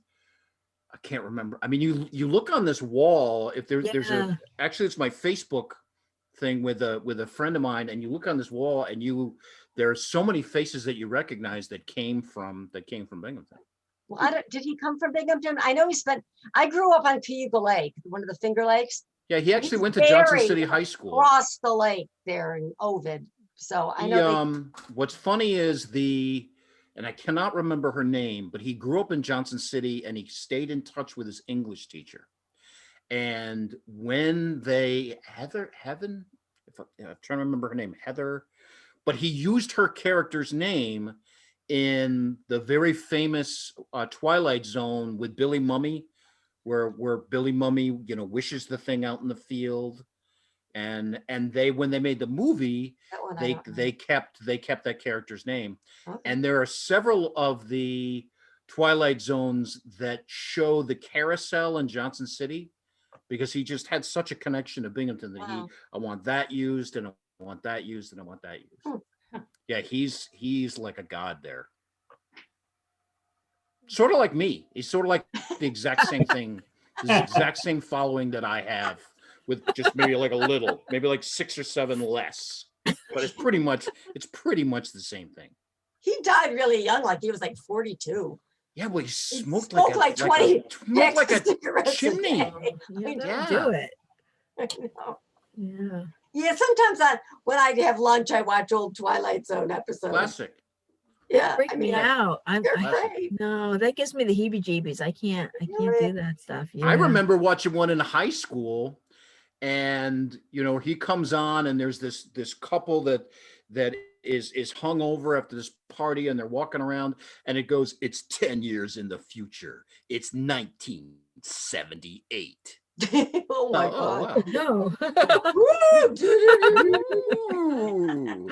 I can't remember. I mean, you look on this wall. If there's Yeah. actually it's my Facebook thing with a friend of mine, and you look on this wall, and there are so many faces that you recognize that came from Binghamton. well, did he come from Binghamton? I know I grew up on Cayuga Lake, one of the Finger Lakes, Yeah, he actually He's went to Johnson very City High School. across the lake there in Ovid. So I know What's funny is and I cannot remember her name, but he grew up in Johnson City and he stayed in touch with his English teacher. And when Heather, I'm trying to remember her name, Heather, but he used her character's name in the very famous Twilight Zone with Billy Mumy, where Billy Mumy, wishes the thing out in the field. And when they made the movie, that one I don't know. they kept that character's name. Okay. And there are several of the Twilight Zones that show the carousel in Johnson City, because he just had such a connection to Binghamton that Wow. I want that used, and I want that used, and I want that used. Hmm. Yeah, he's like a god there. Sort of like me. He's sort of like the exact same thing, the exact same following that I have, with just maybe like a little, maybe like 6 or 7 less. But it's pretty much the same thing. He died really young, like he was like 42. Yeah, well, he smoked smoked like 20 smoked like a cigarettes a chimney. day. Yeah, Yeah. do it. I know. Yeah. Yeah, sometimes when I have lunch, I watch old Twilight Zone episodes. Classic. Yeah, Freak me out. they're great. No, that gives me the heebie-jeebies. I can't do that stuff. I Yeah. remember watching one in high school, and he comes on, and there's this couple that is hung over after this party, and they're walking around, and it goes, it's 10 years in the future. It's 1978. Oh my Oh, God. No. wow. Ooh.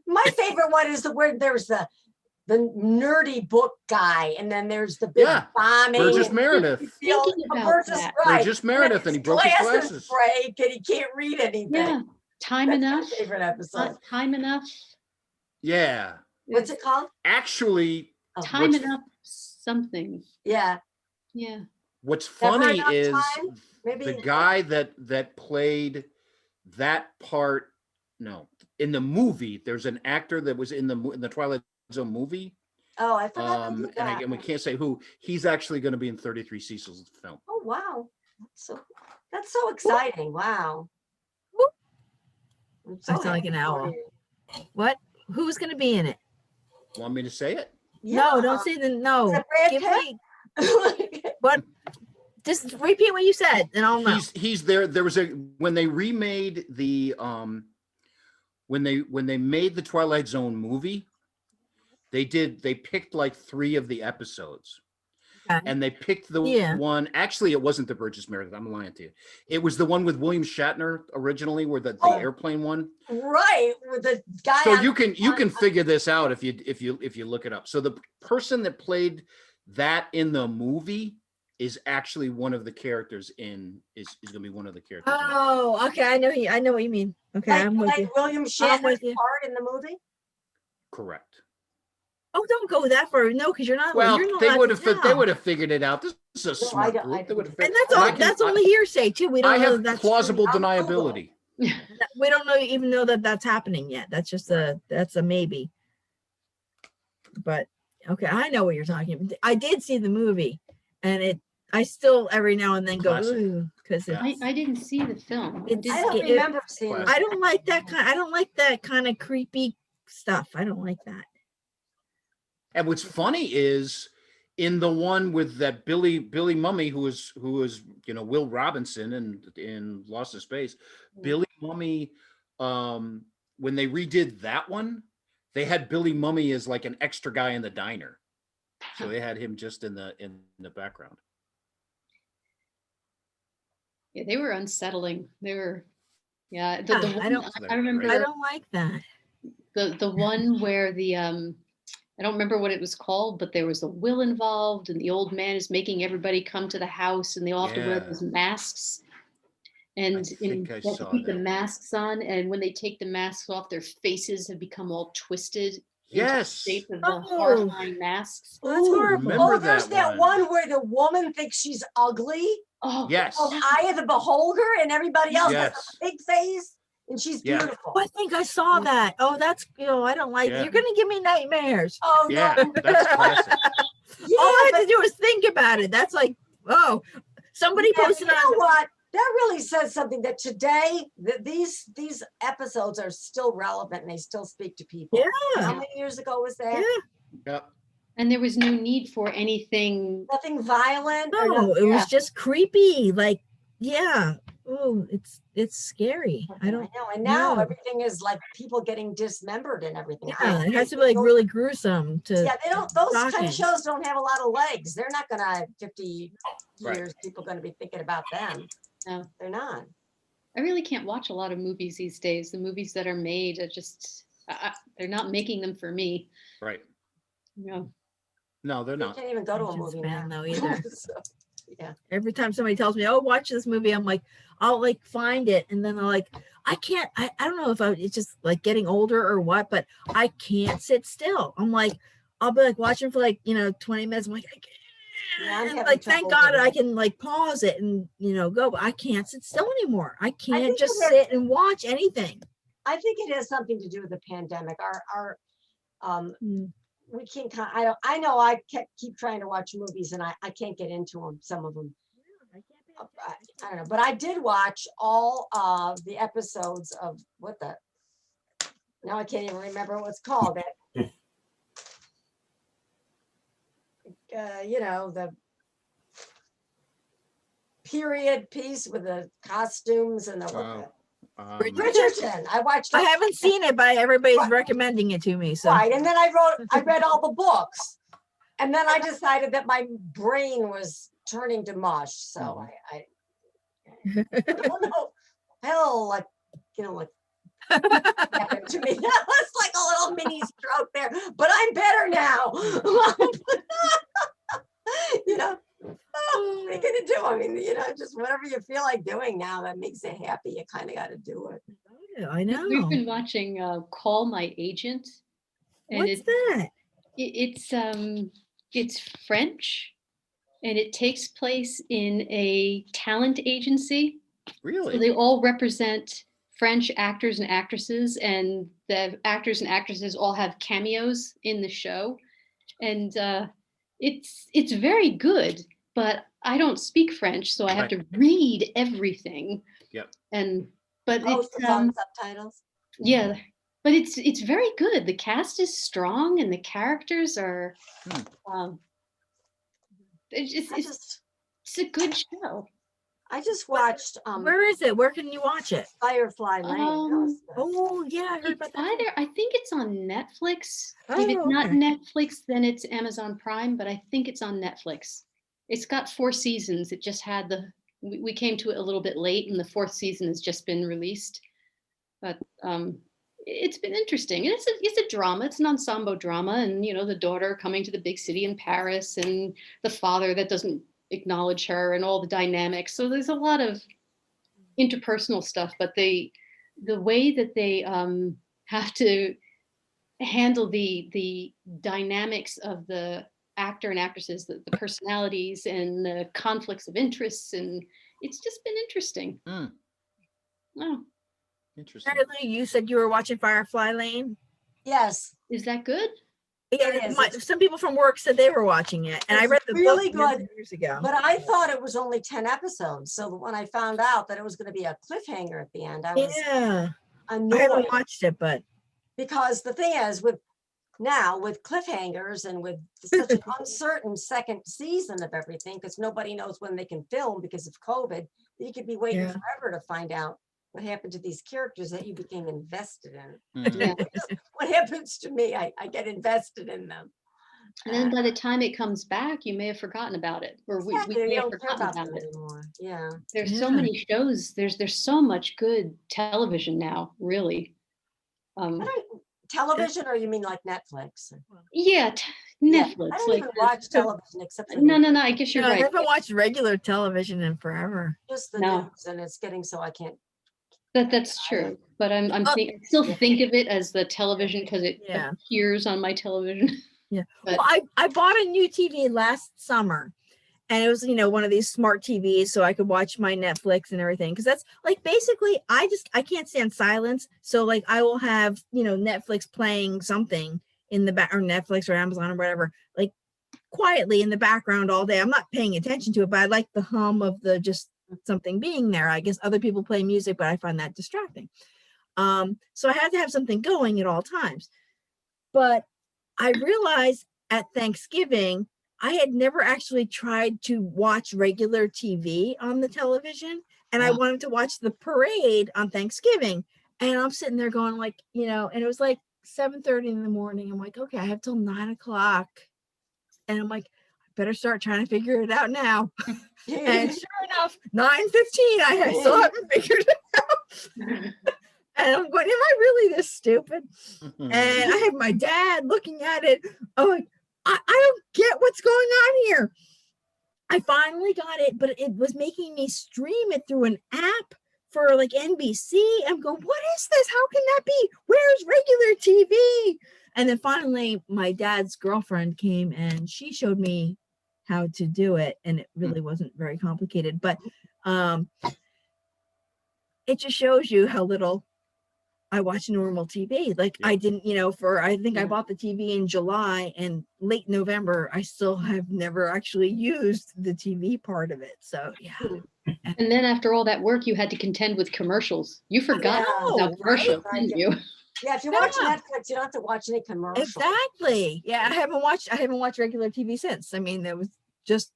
My favorite one is where there's the nerdy book guy, and then there's the big Yeah, bombing. Burgess and Meredith. you know, Thinking about Burgess, that. right. Burgess Meredith, and he broke his glasses. break, and he can't read anything. Yeah. Time That's enough. my favorite episode. Time enough. Yeah. What's it called? Actually, Oh, Time What's- enough. Something. Yeah. Yeah. what's Never funny Enough is Time? Maybe the guy that played that part. No, in the movie, there's an actor that was in the Twilight Zone movie. Oh, I forgot to do that. And we can't say who. He's actually going to be in 33 Cecil's film. Oh wow, that's so exciting! Wow. Whoop. I'm I sound like happy an for owl. you. What? Who's going to be in it? Want me to say it? No, Yeah. don't say the no. Is it Brad Give Pitt? me what? Just repeat what you said, and I'll know. He's there. There was when they remade the when they made the Twilight Zone movie, they picked like 3 of the episodes. Okay. And they picked the Yeah. one. Actually, it wasn't the Burgess Meredith. I'm lying to you. It was the one with William Shatner originally, where the Oh. airplane one. Right, with the guy. So on- you can figure this out if you look it up. So the person that played that in the movie is actually one of the characters is gonna be one of the characters. in it. Oh, okay. I know what you mean. Okay, Like, I'm with like you. William Shatner's with you. part in the movie? Correct. Oh, don't go that far. No, because you're not. Well, you're not they allowed would to have they tell. would have figured it out. This is a No, smart don't- group. They would have And figured. that's and all. I can- That's only hearsay too. We I don't know have that that's plausible I'll Google it. deniability. We don't know even know that that's happening yet. That's just that's a maybe. But okay, I know what you're talking about. I did see the movie, and I still every now and then go Classic. ooh because Yeah. it's I didn't see the film. I It's didn't I don't It- remember seeing Classic. this. I don't like that kind. I don't like that kind of creepy stuff. I don't like that. And what's funny is in the one with that Billy Mummy, who was Will Robinson in Lost in Space, Billy Mummy, when they redid that one, they had Billy Mummy as like an extra guy in the diner, so they had him just in the background. Yeah, they were unsettling. They were, yeah. The Yeah, one, I don't- I remember I don't like that. the one where I don't remember what it was called, but there was a will involved, and the old man is making everybody come to the house, and they all have to wear Yeah. those masks. And think I they have to saw keep the that one. masks on, and when they take the masks off, their faces have become all twisted into the Yes. shape of the Oh. horrifying masks. That's Ooh, horrible. remember oh, there's that that one. one where the woman thinks she's ugly. Oh, Yes. Called Eye of the Beholder, and everybody else has Yes. a big face, and she's Yeah. beautiful. Oh, I think I saw that. Oh, that's I don't like. Yeah. You're gonna give me nightmares. Oh Yeah, no! that's classic. Yeah, All I but, had to do was think about it. That's like, oh, somebody yeah, but posted you know on. what? That really says something that today these episodes are still relevant and they still speak to people. Yeah. How many years ago was that? Yeah. Yep. and there was no need for anything. Nothing violent. or No, nothing- it was yeah. just creepy. Like, yeah. Oh, it's scary. I I don't. know, and now know. everything is like people getting dismembered and everything. Yeah, it has to be like really gruesome to. Yeah, they don't. Those kind shocking. of shows don't have a lot of legs. They're not gonna 50 Right. years. People gonna be thinking about them. No. They're not. I really can't watch a lot of movies these days. The movies that are made are just, they're not making them for me. Right. You know, No, they're You not. can't even go to a Attention's movie bad now. though either. So, yeah. Every time somebody tells me, "Oh, watch this movie," I'm like, I'll like find it, and then I'm like, I can't. I don't know if it's just like getting older or what, but I can't sit still. I'm like, I'll be like watching for like 20 minutes. I'm like, I can't. Yeah, I'm And, having like, thank trouble God with I it. can like pause it and go, but I can't sit still anymore. I can't think just it has- sit and watch anything. I think it has something to do with the pandemic. Our Mm. we can't. I know. I keep trying to watch movies, and I can't get into them. Some of them. I don't know, but I did watch all of the episodes of now I can't even remember what it's called. That the period piece with the costumes and the Wow. Bridgerton. I watched. I all- haven't seen it, but everybody's Right. recommending it to me. So Right, and then I read all the books, and then I decided that my brain was turning to mush. So I don't know. Hell, like happened to me. It's like a little mini stroke there, but I'm better now. What are you gonna do? I mean, just whatever you feel like doing now that makes you happy, you kind of got to do it. I know. we've been watching Call My Agent, and What's that? it's French, and it takes place in a talent agency. So Really? they all represent French actors and actresses, and the actors and actresses all have cameos in the show. And it's very good, but I don't speak French, so I have to read everything. Yep. But Most it's of on subtitles. yeah, but it's very good. The cast is strong, and the characters are it's a good show. I just watched Where is it? Where can you watch it? Firefly Lane. That was good. Oh yeah, I heard It's about that. either, I think it's on Netflix. If Oh, it's not okay. Netflix, then it's Amazon Prime, but I think it's on Netflix. It's got 4 seasons. It just had we came to it a little bit late, and the 4th season has just been released. But it's been interesting. It's a drama. It's an ensemble drama, and the daughter coming to the big city in Paris, and the father that doesn't acknowledge her and all the dynamics. So there's a lot of interpersonal stuff, but the way that they have to handle the dynamics of the actor and actresses, the personalities and the conflicts of interests, and it's just been interesting. Oh, Interesting. Apparently, you said you were watching Firefly Lane. Yes, is that good? Yeah, It is. some people from work said they were watching it, and I It's read the really book good, years ago. but I thought it was only 10 episodes. So when I found out that it was going to be a cliffhanger at the end, I was Yeah, I haven't annoyed, watched it, but because the thing is, with cliffhangers and with such an uncertain second season of everything, because nobody knows when they can film because of COVID, you could be waiting Yeah. forever to find out what happened to these characters that you became invested in. Yeah. What happens to me, I get invested in them. And then by the time it comes back, you may have forgotten about it, or we Exactly, may you have don't care forgotten about them about it. anymore. Yeah. There's so Yeah. many shows. There's so much good television now, really. Television, or you mean like Netflix? Yeah, Yeah, Netflix. I don't like even watch television except for no. I guess you're no, I right. haven't watched regular television in forever. just the No. news, and it's getting so I can't. That's true. But I still think of it as the television because it Yeah. appears on my television. Yeah. But- Well, I bought a new TV last summer, and it was, one of these smart TVs, so I could watch my Netflix and everything. Because that's like basically, I can't stand silence. So like I will have, Netflix playing something in the back, or Netflix or Amazon or whatever, like quietly in the background all day. I'm not paying attention to it, but I like the hum of the just something being there. I guess other people play music, but I find that distracting. So I had to have something going at all times. But I realized at Thanksgiving, I had never actually tried to watch regular TV on the television, and I wanted to watch the parade on Thanksgiving. And I'm sitting there going like, and it was like 7:30 in the morning. I'm like, okay, I have till 9 o'clock. And I'm like, I better start trying to figure it out now. And sure enough, 9:15, I still haven't figured it out. And I'm going, am I really this stupid? And I have my dad looking at it. I'm like, I don't get what's going on here. I finally got it, but it was making me stream it through an app for like NBC. I'm going, what is this? How can that be? Where's regular TV? And then finally, my dad's girlfriend came and she showed me how to do it. And it really wasn't very complicated, but it just shows you how little I watch normal TV. Like I didn't, I think I bought the TV in July, and late November, I still have never actually used the TV part of it. So yeah. And then after all that work, you had to contend with commercials. You forgot about commercials, didn't you? Yeah, if you watch Netflix, you don't have to watch any commercials. Exactly. Yeah, I haven't watched regular TV since. I mean, there was just,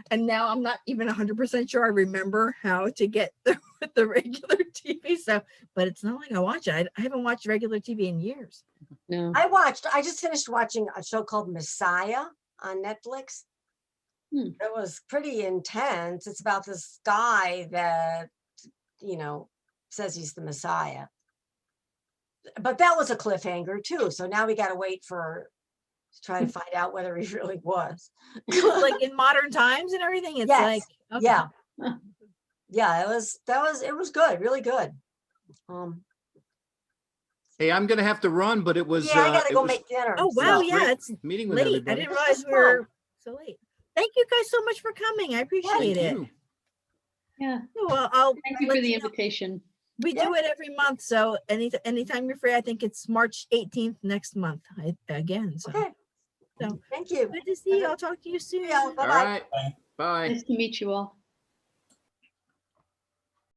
and now I'm not even 100% sure I remember how to get the regular TV. So, but it's not like I watch it. I haven't watched regular TV in years. No. I just finished watching a show called Messiah on Netflix. It was pretty intense. It's about this guy that, says he's the Messiah. But that was a cliffhanger too. So now we got to wait to try to find out whether he really was. Like in modern times and everything. It's Yes. like, okay. Yeah, it was good, really good. Hey, I'm gonna have to run, but it was. Yeah, I gotta it go was make dinner. Oh wow, great yeah, it's meeting with late. I everybody. didn't realize we were so late. Thank you guys so much for coming. I appreciate Thank it. you. Yeah. Well, I'll Thank you let for the you know. invitation. We do it every month, so anytime you're free. I think it's March 18th next month again. So, Okay. So Thank you. good to see you. I'll talk to you soon. Yeah, All bye-bye. right. Bye. Nice to meet you all.